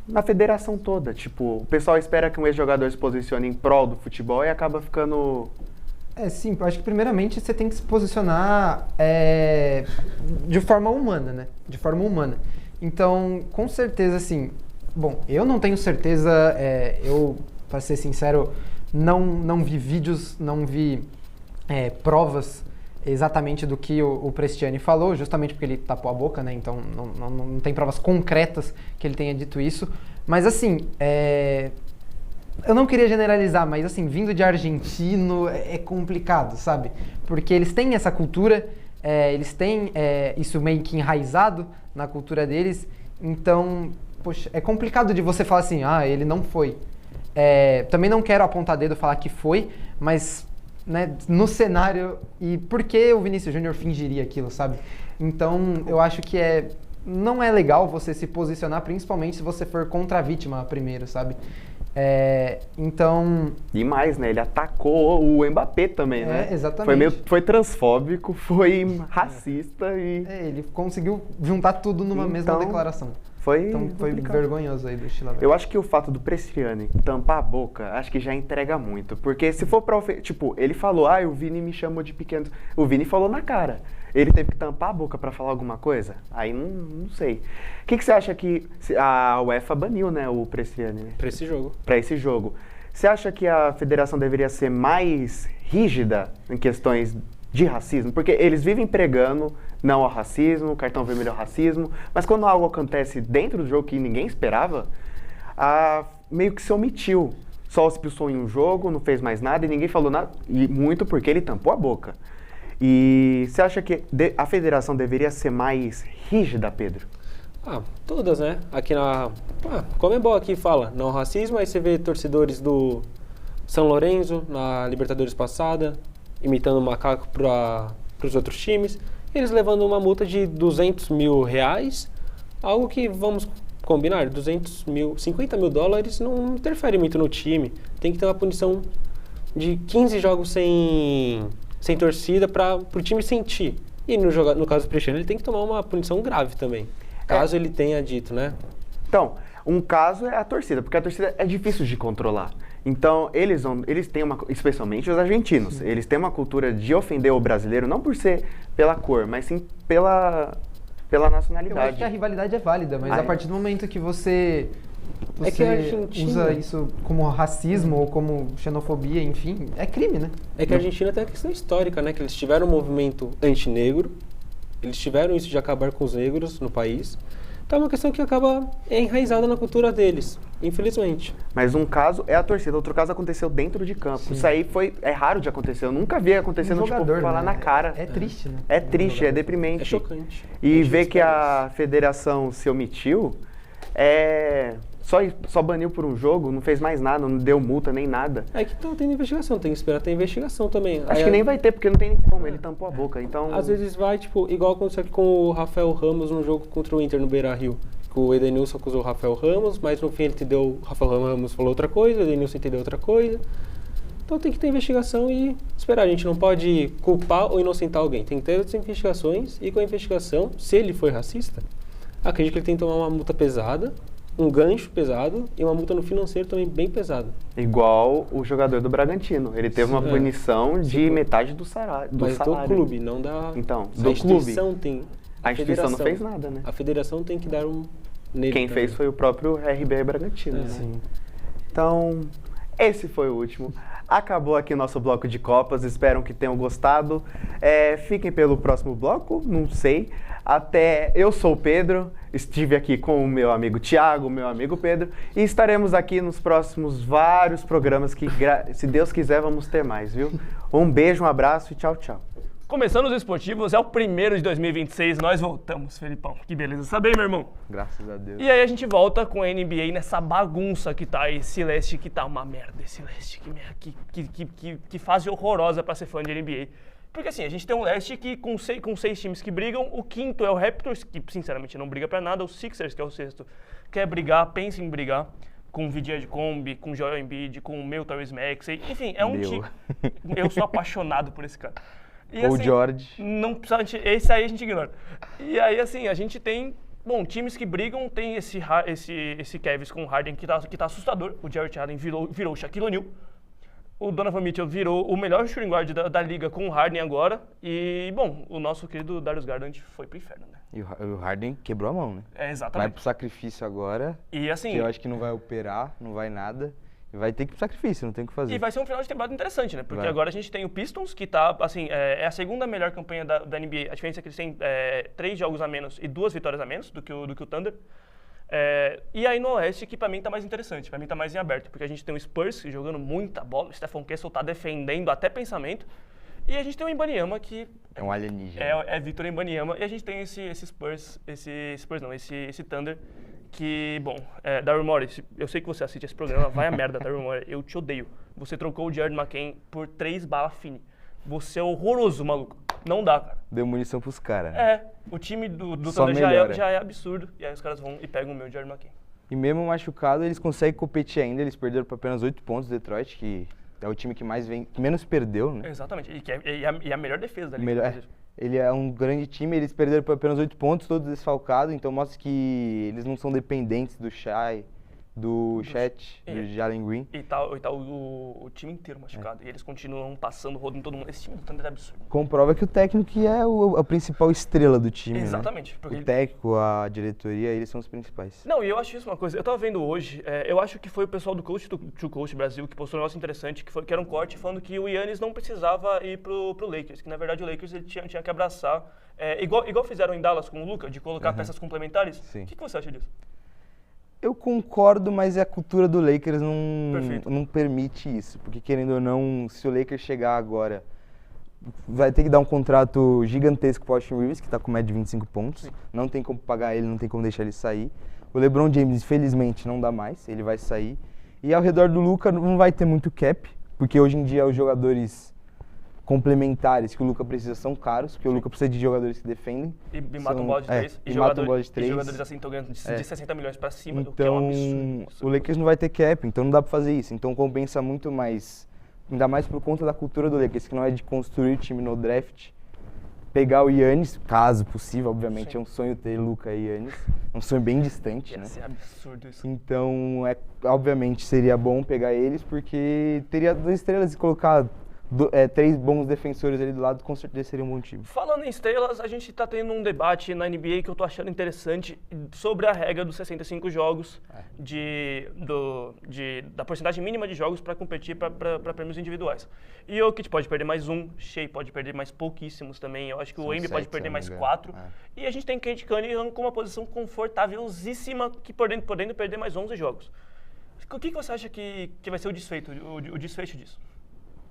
na federação toda? Tipo, o pessoal espera que um ex-jogador se posicione em prol do futebol e acaba ficando Sim, eu acho que primeiramente você tem que se posicionar de forma humana, né? De forma humana. Então, com certeza, assim, bom, eu não tenho certeza, eu, para ser sincero, não vi vídeos, não vi provas exatamente do que o Prestiani falou, justamente porque ele tapou a boca, né? Então não tem provas concretas que ele tenha dito isso. Mas assim, eu não queria generalizar, mas assim, vindo de argentino é complicado, sabe? Porque eles têm essa cultura, eles têm isso meio que enraizado na cultura deles. Então, poxa, é complicado de você falar assim, ele não foi. Também não quero apontar dedo e falar que foi, mas... né, no cenário, e por que o Vinícius Júnior fingiria aquilo, sabe? Então, eu acho que não é legal você se posicionar, principalmente se você for contra a vítima primeiro, sabe? Então... E mais, né? Ele atacou o Mbappé também, né? Exatamente. Foi transfóbico, foi racista e... ele conseguiu juntar tudo numa mesma declaração. Então foi vergonhoso aí do Chilavert. Eu acho que o fato do Prestiani tampar a boca, acho que já entrega muito. Porque se for pra... Tipo, ele falou, o Vini me chamou de pequeno... O Vini falou na cara. Ele teve que tampar a boca pra falar alguma coisa? Aí não sei. O que você acha que... A UEFA baniu, né, o Prestiani, né? Pra esse jogo. Pra esse jogo. Você acha que a federação deveria ser mais rígida em questões de racismo? Porque eles vivem pregando não ao racismo, cartão vermelho ao racismo, mas quando algo acontece dentro do jogo que ninguém esperava, meio que se omitiu. Só se expulsou em um jogo, não fez mais nada e ninguém falou nada, e muito porque ele tampou a boca. E você acha que a federação deveria ser mais rígida, Pedro? Todas, né? Aqui na... Conmebol aqui fala não ao racismo, aí você vê torcedores do São Lourenço, na Libertadores passada, imitando o macaco para os outros times, eles levando uma multa de R$200 mil, algo que, vamos combinar, 50 mil dólares não interfere muito no time. Tem que ter uma punição de 15 jogos sem torcida para o time sentir. E no caso do Prestiani, ele tem que tomar uma punição grave também, caso ele tenha dito, né? Então, um caso é a torcida, porque a torcida é difícil de controlar. Então, eles têm especialmente os argentinos, eles têm uma cultura de ofender o brasileiro, não por ser pela cor, mas sim pela nacionalidade. Eu acho que a rivalidade é válida, mas a partir do momento que você que a Argentina usa isso como racismo ou como xenofobia, enfim, é crime, né? É que a Argentina tem a questão histórica, né? Que eles tiveram um movimento antinegro, eles tiveram isso de acabar com os negros no país. Então é uma questão que acaba enraizada na cultura deles, infelizmente. Mas um caso é a torcida, outro caso aconteceu dentro de campo. Sim. Isso aí é raro de acontecer, eu nunca vi acontecendo, falar na cara. É triste, né? É triste, é deprimente. É chocante. E ver que a federação se omitiu, só baniu por um jogo, não fez mais nada, não deu multa nem nada. É que tá tendo investigação, tem que esperar ter investigação também. Acho que nem vai ter, porque não tem nem como, ele tampou a boca, então... Às vezes vai, igual aconteceu aqui com o Rafael Ramos no jogo contra o Inter no Beira-Rio. O Edenilson acusou o Rafael Ramos, mas no fim o Rafael Ramos falou outra coisa, o Edenilson entendeu outra coisa. Então tem que ter investigação e esperar. A gente não pode culpar ou inocentar alguém. Tem que ter outras investigações e com a investigação, se ele foi racista, acredito que ele tem que tomar uma multa pesada, um gancho pesado e uma multa no financeiro também bem pesada. Igual o jogador do Bragantino. Ele teve uma punição de metade do salário. Mas do clube, não da... Então, do clube. A instituição não fez nada, né? A federação tem que dar nele. Quem fez foi o próprio RB Bragantino, né? Sim. Então, esse foi o último. Acabou aqui nosso bloco de Copas, espero que tenham gostado. Fiquem pelo próximo bloco, não sei. Eu sou o Pedro, estive aqui com o meu amigo Thiago, meu amigo Pedro, e estaremos aqui nos próximos vários programas que, se Deus quiser, vamos ter mais, viu? Um beijo, um abraço e tchau, tchau. Começando os esportivos, é o primeiro de 2026, nós voltamos, Felipão. Que beleza saber, meu irmão. Graças a Deus. E aí a gente volta com a NBA nessa bagunça que tá esse leste, que tá uma merda, esse leste, que fase horrorosa pra ser fã de NBA. Porque assim, a gente tem um leste que com seis times que brigam, o quinto é o Raptors, que sinceramente não briga pra nada, o Sixers, que é o sexto, quer brigar, pensa em brigar, com o Vidia de Kombi, com o Joel Embiid, com o meu Tyrese Maxey, enfim, é um time... Eu sou apaixonado por esse cara. E, ou assim, George. Não precisa, esse aí a gente ignora. E aí, assim, a gente tem, times que brigam, tem esse Cavs com o Harden que tá assustador. O Jarrett Allen virou Shaquille O'Neal. O Donovan Mitchell virou o melhor shooting guard da liga com o Harden agora. E, bom, o nosso querido Darius Garland foi pro inferno, né? E o Harden quebrou a mão, né? É, Vai exatamente. pro sacrifício agora, E assim, que eu acho que não vai operar, não vai nada. E vai ter que ir pro sacrifício, não tem o que fazer. e vai ser um final de temporada interessante, né? Porque Vai. agora a gente tem o Pistons, que tá, assim, é a segunda melhor campanha da NBA. A diferença é que eles têm 3 jogos a menos e 2 vitórias a menos do que o Thunder. E aí no Oeste, que pra mim tá mais interessante, pra mim tá mais em aberto, porque a gente tem o Spurs jogando muita bola, o Stephen Kessel tá defendendo até pensamento, e a gente tem o Embanyama, que É um alienígena. é Victor Embanyama, e a gente tem esse Thunder, que, bom, Daryl Morey, eu sei que você assiste esse programa, vai a merda, Daryl Morey, eu te odeio. Você trocou o Jared McCain por 3 balas fini. Você é horroroso, maluco. Não dá, cara. Deu munição pros caras, né? O time do Só Thunder melhora. já é absurdo, e aí os caras vão e pegam o meu Jared McCain. E mesmo machucado, eles conseguem competir ainda. Eles perderam por apenas 8 pontos, Detroit, que é o time que menos perdeu, né? Exatamente, e a melhor defesa da liga. Melhor, inclusive. ele é um grande time, eles perderam por apenas 8 pontos, todos desfalcados, então mostra que eles não são dependentes do Shai, do Chet, do Jalen Green. E tá o time inteiro machucado. E eles continuam passando, rodando todo mundo. Esse time do Thunder é absurdo. Comprova que o técnico que é a principal estrela do time, Exatamente. né? Porque O técnico, a diretoria, eles são os principais. Não, e eu acho isso uma coisa. Eu tava vendo hoje, eu acho que foi o pessoal do Coach to Coach Brasil que postou um negócio interessante, que era um corte falando que o Giannis não precisava ir pro Lakers, que na verdade o Lakers ele tinha que abraçar, igual fizeram em Dallas com o Luka, de colocar peças complementares. Sim. O que você acha disso? Eu concordo, mas a cultura do Lakers Perfeito. não permite isso. Porque, querendo ou não, se o Lakers chegar agora, vai ter que dar um contrato gigantesco pro Austin Reeves, que tá com média de 25 pontos. Não tem como pagar ele, não tem como deixar ele sair. O LeBron James, infelizmente, não dá mais, ele vai sair. E ao redor do Luka não vai ter muito cap, porque hoje em dia os jogadores complementares que o Luka precisa são caros, porque o Luka precisa de jogadores que defendem. E matam bola de 3. E matam bola de 3. E jogadores assim estão ganhando de 60 milhões pra cima, o que é um Então, absurdo. o Lakers não vai ter cap, então não dá pra fazer isso. Então compensa muito mais, ainda mais por conta da cultura do Lakers, que não é de construir time no draft, pegar o Giannis, caso possível, obviamente. Sim. É um sonho ter Luka e Giannis, é um sonho bem distante, né? Ia ser absurdo isso. Então, obviamente seria bom pegar eles, porque teria 2 estrelas e colocar 3 bons defensores ali do lado, com certeza seria um bom time. Falando em estrelas, a gente tá tendo um debate na NBA que eu tô achando interessante sobre a regra dos 65 jogos, da porcentagem mínima de jogos para competir para prêmios individuais. E o Jokic pode perder mais 1, Shea pode perder mais pouquíssimos também, eu acho que o Embiid pode 7, perder se eu mais não me 4. engano. E a gente tem Cade Cunningham com uma posição confortávelzíssima, podendo perder mais 11 jogos. O que você acha que vai ser o desfecho disso?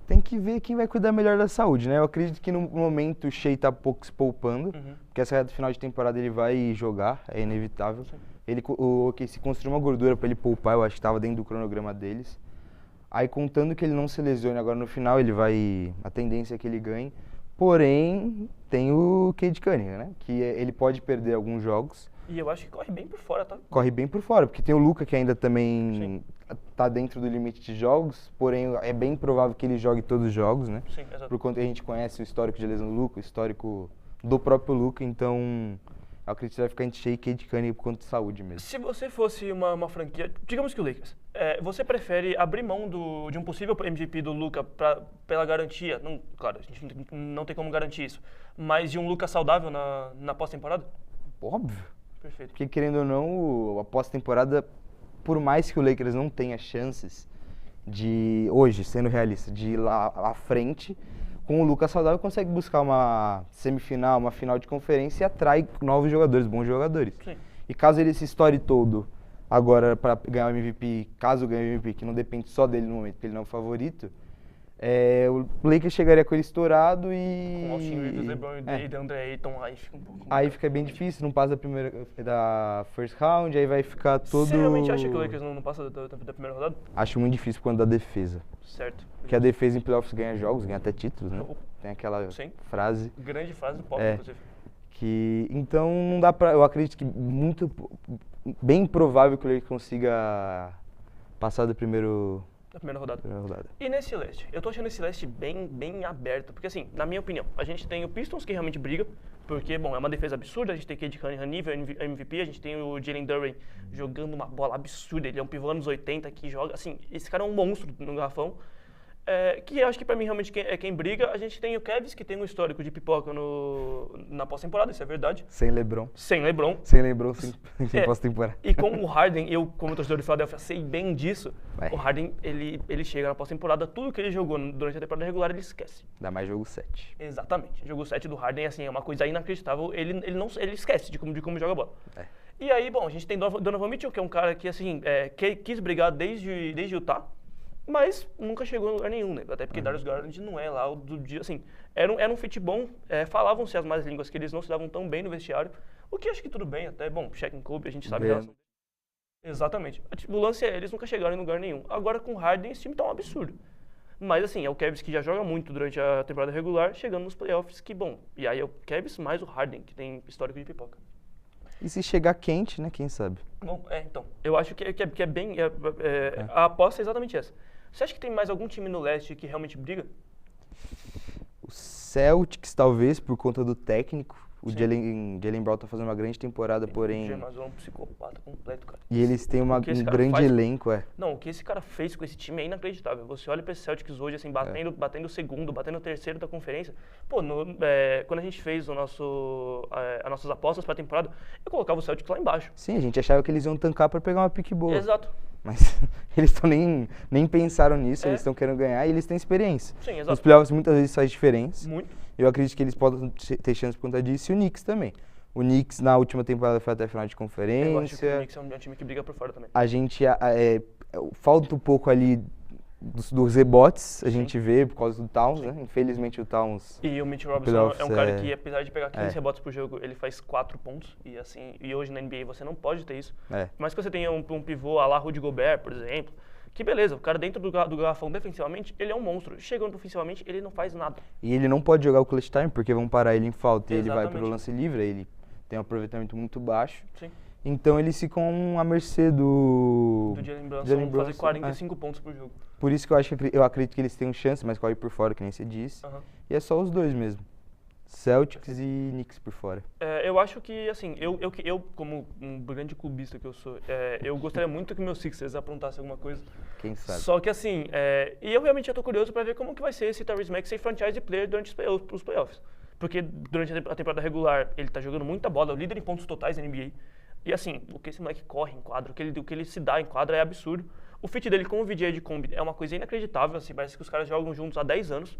Tem que ver quem vai cuidar melhor da saúde, né? Eu acredito que no momento o Shea tá pouco se poupando, porque essa reta final de temporada ele vai jogar, é inevitável. O OKC construiu uma gordura para ele poupar, eu acho que estava dentro do cronograma deles. Aí contando que ele não se lesione agora no final, a tendência é que ele ganhe. Porém, tem o Cade Cunningham, né? Que ele pode perder alguns jogos. E eu acho que corre bem por fora, tá? Corre bem por fora, porque tem o Luka que ainda também tá dentro do limite de jogos, porém é bem provável que ele jogue todos os jogos, né? Sim, exato. Por conta que a gente conhece o histórico de lesão do Luka, o histórico do próprio Luka, então eu acredito que vai ficar entre Shea e Cade Cunningham por conta de saúde mesmo. Se você fosse uma franquia, digamos que o Lakers, você prefere abrir mão de um possível MVP do Luka pela garantia, claro, a gente não tem como garantir isso, mas de um Luka saudável na pós-temporada? Óbvio. Perfeito. Porque, querendo ou não, a pós-temporada, por mais que o Lakers não tenha chances de, hoje, sendo realista, de ir lá à frente, com o Luka saudável consegue buscar uma semifinal, uma final de conferência e atrai novos jogadores, bons jogadores. Sim. E caso ele se estoure todo agora para ganhar o MVP, caso ganhe o MVP, que não depende só dele no momento, porque ele não é o favorito, o Lakers chegaria com ele estourado e... Com Austin Reeves, LeBron e DeAndre Ayton, aí fica um pouco... Aí fica bem difícil, não passa da first round, aí vai ficar todo... Você realmente acha que o Lakers não passa da primeira rodada? Acho muito difícil por conta da defesa. Certo. Porque a defesa em playoffs ganha jogos, ganha até títulos, né? Tem aquela Sim. frase Grande fase do pop, inclusive. que... Então não dá pra... Eu acredito que bem provável que o Lakers consiga passar da primeira rodada. E nesse leste? Eu tô achando esse leste bem aberto, porque assim, na minha opinião, a gente tem o Pistons que realmente briga, porque, bom, é uma defesa absurda, a gente tem Cade Cunningham nível MVP, a gente tem o Jalen Duren jogando uma bola absurda, ele é um pivô anos 80 que joga, assim, esse cara é um monstro no garrafão. Que eu acho que pra mim realmente quem briga, a gente tem o Cavs, que tem um histórico de pipoca na pós-temporada, isso é verdade. Sem LeBron. Sem LeBron. Sem LeBron, sem pós-temporada. E com o Harden, eu como torcedor de Philadelphia sei bem disso, o Harden, ele chega na pós-temporada, tudo que ele jogou durante a temporada regular, ele esquece. Dá mais jogo 7. Exatamente. Jogo 7 do Harden, assim, é uma coisa inacreditável, ele esquece de como joga a bola. E aí, bom, a gente tem Donovan Mitchell, que é um cara que, assim, quis brigar desde Utah, mas nunca chegou em lugar nenhum, né? Até porque Darius Garland não é lá o do dia, assim, era um fit bom, falavam-se as más línguas que eles não se davam tão bem no vestiário, o que acho que tudo bem, até, bom, Shaq and Kobe, a gente sabe a relação. Exatamente. O lance eles nunca chegaram em lugar nenhum. Agora com o Harden, esse time tá um absurdo. Mas assim, é o Cavs que já joga muito durante a temporada regular, chegando nos playoffs, que bom. E aí é o Cavs mais o Harden, que tem histórico de pipoca. E se chegar quente, né? Quem sabe? Bom, então, eu acho que é bem... A aposta é exatamente essa. Você acha que tem mais algum time no leste que realmente briga? O Celtics, talvez, por conta do técnico. O Sim. Jalen Brown tá fazendo uma grande temporada, porém... O James é um psicopata completo, cara. E eles têm um esse cara grande faz- elenco, Não, o que esse cara fez com esse time é inacreditável. Você olha pra esse Celtics hoje, assim, batendo o segundo, batendo o terceiro da conferência. Pô, quando a gente fez as nossas apostas pra temporada, eu colocava o Celtics lá embaixo. Sim, a gente achava que eles iam tancar pra pegar uma pique boa. Exato. Mas eles nem pensaram nisso, eles estão querendo ganhar e eles têm experiência. Sim, Nos exato. playoffs muitas vezes faz diferença. Muito. Eu acredito que eles podem ter chance por conta disso e o Knicks também. O Knicks na última temporada foi até a final de Eu acho que o conferência. Knicks é um time que briga por fora também. A gente falta um pouco ali dos rebotes, a gente vê por causa do Towns, né? Infelizmente o Towns... E o Mitch Robinson playoffs, é um cara que, apesar de pegar 15 rebotes por jogo, ele faz 4 pontos. E assim, e hoje na NBA você não pode ter isso. Mas que você tenha um pivô à la Rudy Gobert, por exemplo, que beleza, o cara dentro do garrafão defensivamente, ele é um monstro. Chegando ofensivamente, ele não faz nada. E ele não pode jogar o clutch time porque vão parar ele em falta e ele vai Exatamente. pro lance livre, ele tem um aproveitamento muito baixo. Sim. Então eles ficam à mercê do Jalen Brunson fazer 45 é. pontos por jogo. Por isso que eu acredito que eles têm chance, mas corre por fora, que nem você disse. E é só os dois mesmo. Celtics e Knicks por fora. Eu acho que, assim, eu como um grande clubista que eu sou, eu gostaria muito que meus Sixers aprontassem alguma coisa. Quem sabe? Só que, assim, e eu realmente estou curioso para ver como que vai ser esse Tyrese Maxey franchise player durante os playoffs. Porque durante a temporada regular, ele tá jogando muita bola, é o líder em pontos totais da NBA. E, assim, o que esse moleque corre em quadra, o que ele se dá em quadra é absurdo. O fit dele com o VJ de Combi é uma coisa inacreditável, assim, parece que os caras jogam juntos há 10 anos.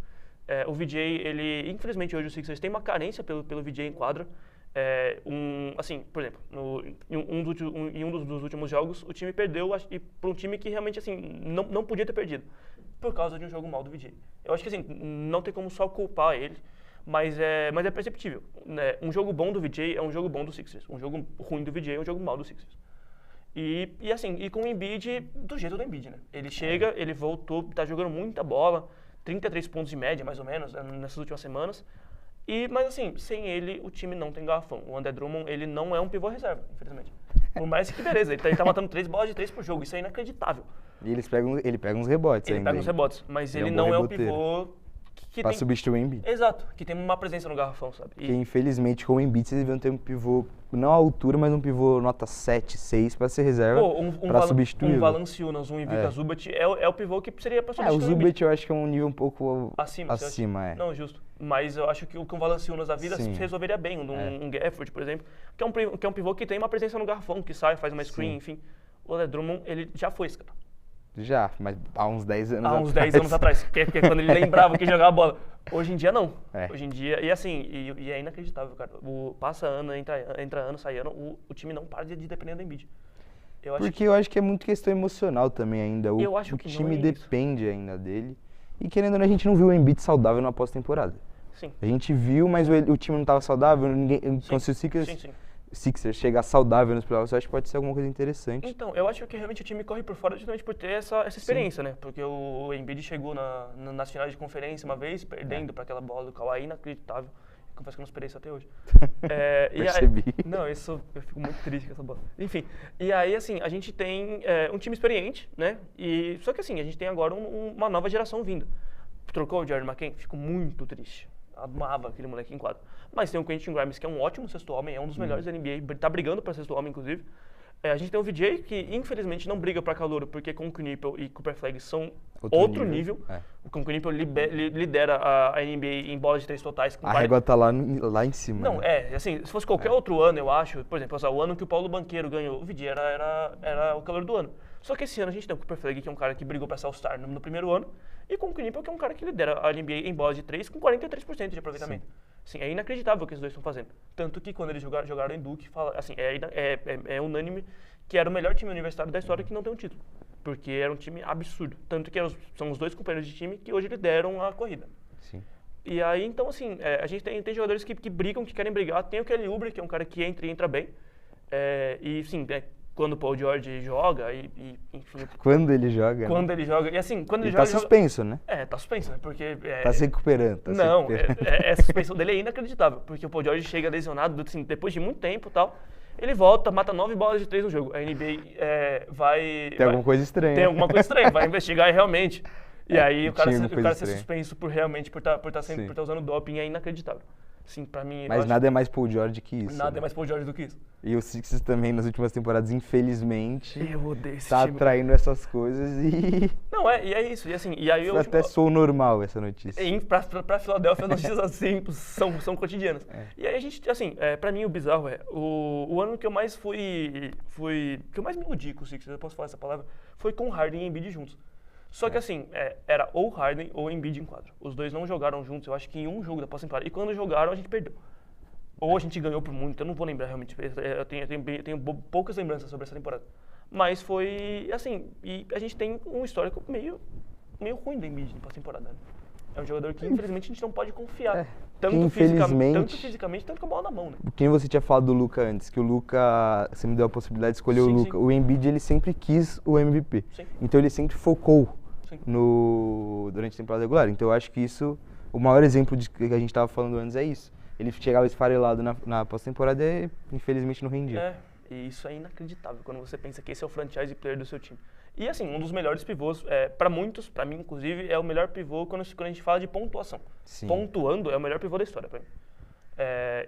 O VJ, ele, infelizmente hoje o Sixers tem uma carência pelo VJ em quadra. Assim, por exemplo, em um dos últimos jogos, o time perdeu para um time que realmente assim, não podia ter perdido, por causa de um jogo mal do VJ. Eu acho que assim, não tem como só culpar ele, mas é perceptível. Né? Um jogo bom do VJ é um jogo bom do Sixers, um jogo ruim do VJ é um jogo mal do Sixers. E assim, e com o Embiid, do jeito do Embiid, né? Ele chega, ele voltou, tá jogando muita bola, 33 pontos de média, mais ou menos, nessas últimas semanas. Mas assim, sem ele, o time não tem garrafão. O Andre Drummond, ele não é um pivô reserva, infelizmente. Por mais que, beleza, ele tá matando 3 bolas de 3 por jogo, isso é inacreditável. E ele pega uns rebotes Ele ainda. pega uns rebotes, mas ele um não bom é um reboteiro. pivô que Pra tem... substituir o Embiid. Exato, que tem uma presença no garrafão, sabe? Porque infelizmente com o Embiid vocês deviam ter um pivô, não à altura, mas um pivô nota 7, 6 pra ser reserva, pra substituir. Um Valanciunas, um Ivica Zubac é o pivô que seria pra substituir o Zubac eu acho que é um nível um pouco acima, Não, justo. Mas eu acho que o Valanciunas da vida se resolveria bem, um Gafford, por exemplo, que é um pivô que tem uma presença no garrafão, que sai, faz uma screen, enfim. O Andre Drummond, ele já foi esse cara. Já, mas há uns 10 anos atrás. Há uns 10 anos atrás, que é quando ele lembrava que jogava bola. Hoje em dia, não. Hoje em dia, e assim, e é inacreditável, cara. Passa ano, entra ano, sai ano, o time não para de depender do Embiid. Eu acho que é muito questão emocional também ainda. O time depende ainda dele. E querendo ou não, a gente não viu o Embiid saudável na pós-temporada. Sim. A gente viu, mas o time não estava saudável, então se o Sixers chegar saudável nos playoffs, eu acho que pode ser alguma coisa interessante. Então, eu acho que realmente o time corre por fora justamente por ter essa experiência, né? Porque o Embiid chegou nas finais de conferência uma vez, perdendo para aquela bola do Kawhi, inacreditável. Confesso que eu não esperei isso até hoje. Percebi. Não, eu fico muito triste com essa bola. Enfim, e aí assim, a gente tem um time experiente, né? Só que assim, a gente tem agora uma nova geração vindo. Trocou o Jared McCain, fico muito triste. Amava aquele moleque em quadro. Mas tem o Quentin Grimes, que é um ótimo sexto homem, é um dos melhores da NBA, tá brigando para sexto homem, inclusive. A gente tem o VJ, que infelizmente não briga pra calouro, porque com o Knipple e Cooper Flag são Outro outro nível. nível. O Knipple lidera a NBA em bolas de 3 totais. Com A régua tá lá em cima. Não, né? assim, se fosse qualquer outro ano, eu acho, por exemplo, o ano que o Paulo Banqueiro ganhou, o VJ era o calor do ano. Só que esse ano a gente tem o Cooper Flag, que é um cara que brigou pra ser All-Star no primeiro ano, e com o Knipple, que é um cara que lidera a NBA em bolas de 3 com 43% de aproveitamento. Sim, é inacreditável o que os dois estão fazendo. Tanto que quando eles jogaram em Duke, assim, é unânime que era o melhor time universitário da história que não tem um título. Porque era um time absurdo. Tanto que são os dois companheiros de time que hoje lideram a corrida. Sim. E aí, então, assim, a gente tem jogadores que brigam, que querem brigar. Tem o Kelly Oubre, que é um cara que entra bem. E, sim, quando o Paul George joga, enfim... Quando ele joga, Quando né? ele joga... E, assim, quando ele Ele joga... tá suspenso, né? Tá suspenso, né? Porque... Tá se recuperando. Não, a suspensão dele é inacreditável. Porque o Paul George chega lesionado, assim, depois de muito tempo e tal... Ele volta, mata 9 bolas de 3 no jogo. A NBA vai... Tem alguma coisa estranha. Tem alguma coisa estranha, vai investigar realmente. E aí o cara tinha alguma coisa ser estranha. suspenso por estar usando doping é inacreditável. Sim, pra mim... Mas nada é mais Paul George que isso. Nada né? é mais Paul George do que isso. E o Sixers também, nas últimas temporadas, infelizmente, Eu odeio esse tá time. atraindo essas coisas e Não, e é isso. E assim, e aí eu... até sou normal essa notícia. Pra Filadélfia, as notícias assim são cotidianas. E aí a gente, assim, pra mim o bizarro o ano que eu mais que eu mais me iludi com o Sixers, eu posso falar essa palavra, foi com Harden e Embiid juntos. Só que assim, era ou Harden ou Embiid em quadro. Os dois não jogaram juntos, eu acho que em um jogo da pós-temporada. E quando jogaram, a gente perdeu. Ou a gente ganhou por muito, eu não vou lembrar realmente. Eu tenho poucas lembranças sobre essa temporada. Mas foi, assim, e a gente tem um histórico meio ruim do Embiid na pós-temporada. Né? É um jogador que, infelizmente, a gente não pode confiar. Tanto fisicamente, tanto com a bola na mão, né? Quem você tinha falado do Luka antes, que o Luka, você me deu a possibilidade de escolher o Sim, Luka. sim. O Embiid, ele sempre quis o MVP. Sim. Então ele sempre focou Sim. durante a temporada regular. Então eu acho que isso, o maior exemplo de que a gente estava falando antes é isso. Ele chegava esfarelado na pós-temporada e infelizmente não rendia. E isso é inacreditável quando você pensa que esse é o franchise player do seu time. E assim, um dos melhores pivôs, para muitos, para mim inclusive, é o melhor pivô quando a gente fala de pontuação. Sim. Pontuando é o melhor pivô da história para mim.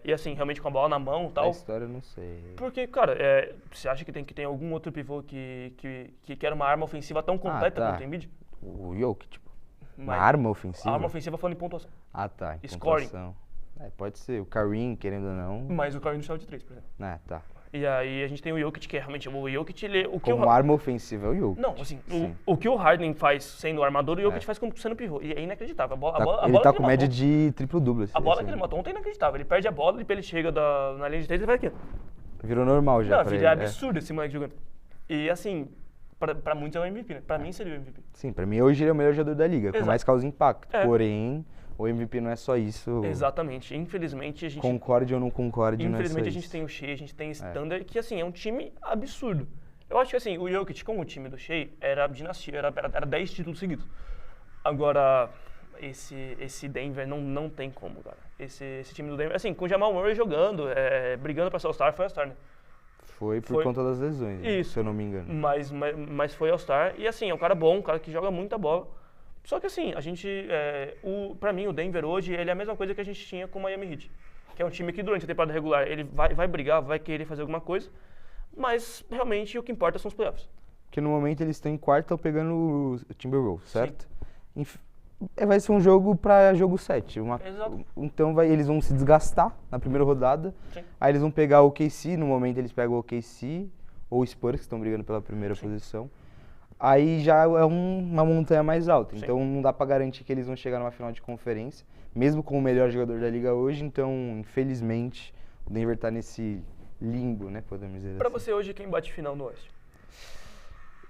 E assim, realmente com a bola na mão e tal. A história eu não sei. Porque, cara, você acha que tem algum outro pivô que quer uma arma ofensiva tão completa tá. quanto o Embiid? O Jokic, tipo, uma Mas- arma ofensiva? Arma ofensiva falando em pontuação. Ah, tá. Em Scoring. pontuação. Pode ser. O Kareem, querendo ou não. Mas o Curry no chão de 3, por exemplo. Tá. E aí a gente tem o Jokic, que é realmente o Jokic, o que Como arma ofensiva é o Jokic. Não, assim, Sim. o que o Harden faz sendo armador, o Jokic faz como sendo pivô. E é inacreditável. A bola Ele tá que com média matou, de triplo-duplo. A bola que ele matou ontem é inacreditável. Ele perde a bola, ele chega na linha de 3 e vai aqui. Virou normal já Não, pra filho, ele. é absurdo esse moleque jogando. E assim, pra muitos é o MVP, né? Pra mim seria o MVP. Sim, pra mim hoje ele é o melhor jogador da liga, com Exato. mais causa impacto. É. Porém, o MVP não é só isso. Exatamente. Infelizmente, a gente... Concorde ou não concorde, não é Infelizmente só a gente isso. tem o Shea, a gente tem esse Thunder, que assim, é um time absurdo. Eu acho que assim, o Jokic com o time do Shea era dinastia, era 10 títulos seguidos. Agora, esse Denver não tem como, cara. Esse time do Denver, assim, com o Jamal Murray jogando, brigando pra ser All-Star, foi All-Star, né? Foi por conta das lesões, né, Isso. se eu não me engano. Mas foi All-Star, e assim, é um cara bom, um cara que joga muita bola. Só que assim, a gente, pra mim o Denver hoje, ele é a mesma coisa que a gente tinha com o Miami Heat. Que é um time que durante a temporada regular, ele vai brigar, vai querer fazer alguma coisa, mas realmente o que importa são os playoffs. Porque no momento eles estão em quarto, estão pegando o Timberwolves, certo? Vai ser um jogo pra jogo 7. Exato. Então eles vão se desgastar na primeira rodada. Sim. Aí eles vão pegar o OKC, no momento eles pegam o OKC ou o Spurs, que estão brigando pela primeira posição. Aí já é uma montanha mais alta. Sim. Então não dá pra garantir que eles vão chegar numa final de conferência, mesmo com o melhor jogador da liga hoje. Então, infelizmente, o Denver tá nesse limbo, né, podemos dizer Pra assim. você hoje, quem bate final no Oeste?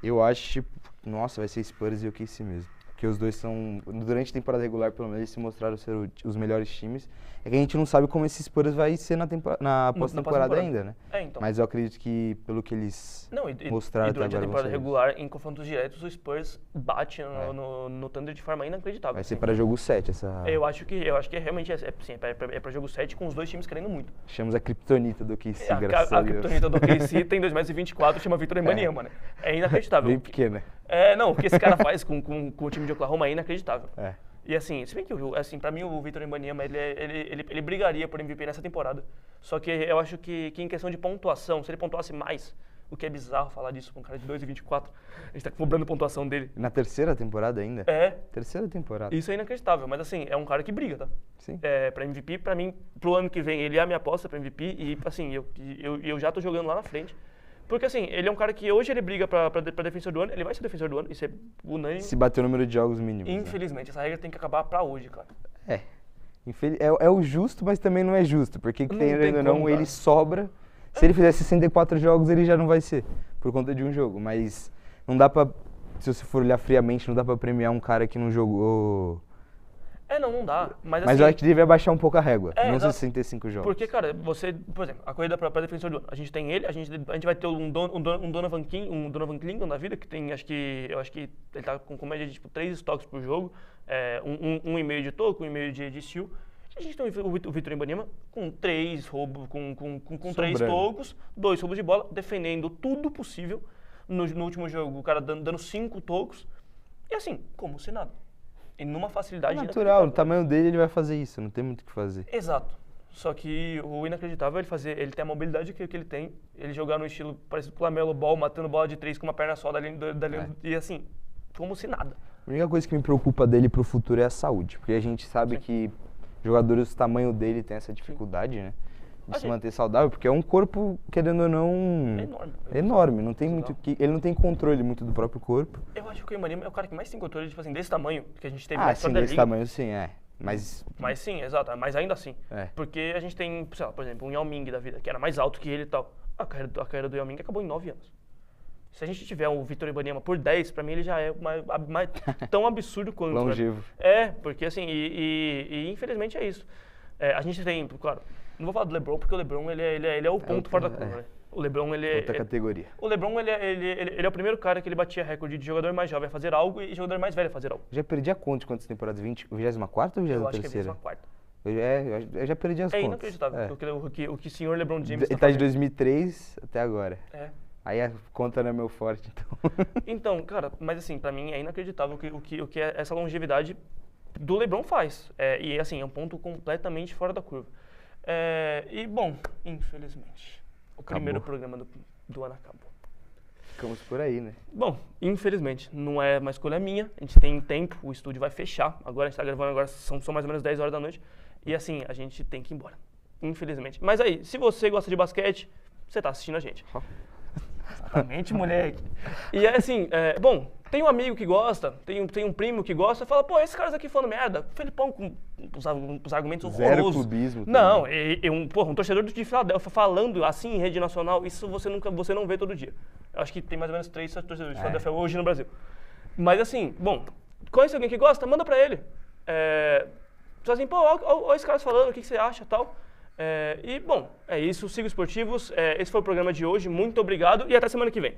Eu acho, tipo, nossa, vai ser Spurs e OKC mesmo. Porque os dois são, durante a temporada regular, pelo menos, eles se mostraram ser os melhores times. É que a gente não sabe como esse Spurs vai ser na pós-temporada ainda, né? Então. Mas eu acredito que, pelo que eles mostraram e até durante a agora, temporada vão ser regular, em confrontos diretos, o Spurs bate no Thunder de forma inacreditável. vai ser assim. para jogo 7 essa... Eu acho que realmente é pra jogo 7 com os dois times querendo muito. Chamamos a criptonita do OKC, graças A a Deus. criptonita do OKC tem 2,24 m, chama Victor Wembanyama, né? É inacreditável. Bem pequena. Não, o que esse cara faz com o time de Oklahoma é inacreditável. É. E assim, se bem que assim, pra mim o Victor Wembanyama, ele brigaria por MVP nessa temporada. Só que eu acho que em questão de pontuação, se ele pontuasse mais, O que é bizarro falar disso com um cara de 2,24. A gente tá cobrando pontuação dele. Na terceira temporada ainda? É, Terceira temporada. isso é inacreditável. Mas assim, é um cara que briga, tá? Sim. Pra MVP, pra mim, pro ano que vem, ele é a minha aposta pra MVP. E assim, eu já tô jogando lá na frente. Porque assim, ele é um cara que hoje ele briga pra defensor do ano, ele vai ser defensor do ano, isso é unânime. Se bater o número de jogos mínimos. Né? Infelizmente, essa regra tem que acabar pra hoje, cara. É o justo, mas também não é justo. Porque Não querendo tem ou não, como, ele cara. sobra. Se ele fizer 64 jogos, ele já não vai ser. Por conta de um jogo. Mas não dá pra. Se você for olhar friamente, não dá pra premiar um cara que não jogou. Não dá. Mas Mas assim, eu acho que devia abaixar um pouco a régua. Não exato. 65 jogos. Porque, cara, você, por exemplo, a corrida pra defensor do ano, a gente tem ele, a gente vai ter um Donovan Clingan da vida, que tem, eu acho que ele tá com média de tipo 3 estoques por jogo, 1,5 de toco, 1,5 de steal. A gente tem o Victor Wembanyama com 3 roubos, com 3 tocos, 2 roubos de bola, defendendo tudo possível. No último jogo, o cara dando 5 tocos. E assim, como se nada. E numa facilidade É natural, no tamanho dele ele vai fazer isso, não tem muito o que fazer. Exato. Só que o inacreditável é ele ter a mobilidade que ele tem, ele jogar no estilo parecido com o Lamelo Ball, matando bola de 3 com uma perna só, e assim, como se nada. A única coisa que me preocupa dele pro futuro é a saúde, porque a gente sabe que jogadores do tamanho dele tem essa dificuldade, né? De se manter saudável, porque é um corpo, querendo ou não, enorme. Não tem muito ele não tem controle muito do próprio corpo. Eu acho que o Wembanyama é o cara que mais tem controle, tipo assim, desse tamanho que a gente teve Ah, na sim, história da desse liga. tamanho sim, Mas Sim, exato, mas ainda assim. É. Porque a gente tem, sei lá, por exemplo, um Yao Ming da vida, que era mais alto que ele e tal. A carreira do Yao Ming acabou em 9 anos. Se a gente tiver o Victor Wembanyama por 10, pra mim ele já é tão absurdo quanto. longevo. Porque assim, e infelizmente é isso. A gente tem, claro, não vou falar do LeBron, porque o LeBron ele é o ponto fora da curva, né? O LeBron, Outra categoria. O LeBron, ele é o primeiro cara que ele batia recorde de jogador mais jovem a fazer algo e jogador mais velho a fazer algo. Já perdi a conta de quantas temporadas? 24ª ou 23ª? Eu acho que é a 24ª. Eu já perdi as contas. Inacreditável o que o senhor LeBron James Ele tá de 2003 até agora. Aí a conta não é meu forte, então. Então, cara, mas assim, pra mim é inacreditável o que essa longevidade do LeBron faz. E assim, é um ponto completamente fora da curva. E, bom, infelizmente, o primeiro programa do ano acabou. Ficamos por aí, né? Bom, infelizmente, não é uma escolha minha. A gente tem tempo, o estúdio vai fechar. Agora, a gente tá gravando, agora são mais ou menos 10 horas da noite. E assim, a gente tem que ir embora. Infelizmente. Mas aí, se você gosta de basquete, você tá assistindo a gente. Exatamente, moleque. E é assim, bom, tem um amigo que gosta, tem um primo que gosta, fala, pô, esses caras aqui falando merda. Felipão com os argumentos Zero horrorosos. clubismo. Não, um torcedor de Filadélfia falando assim em rede nacional, isso você não vê todo dia. Eu acho que tem mais ou menos 3 torcedores de Filadélfia hoje no Brasil. Mas assim, bom, conhece alguém que gosta? Manda pra ele. Só assim, pô, olha esses caras falando, o que você acha e tal. E, bom, é isso. Siga os Esportivos. Esse foi o programa de hoje. Muito obrigado e até semana que vem.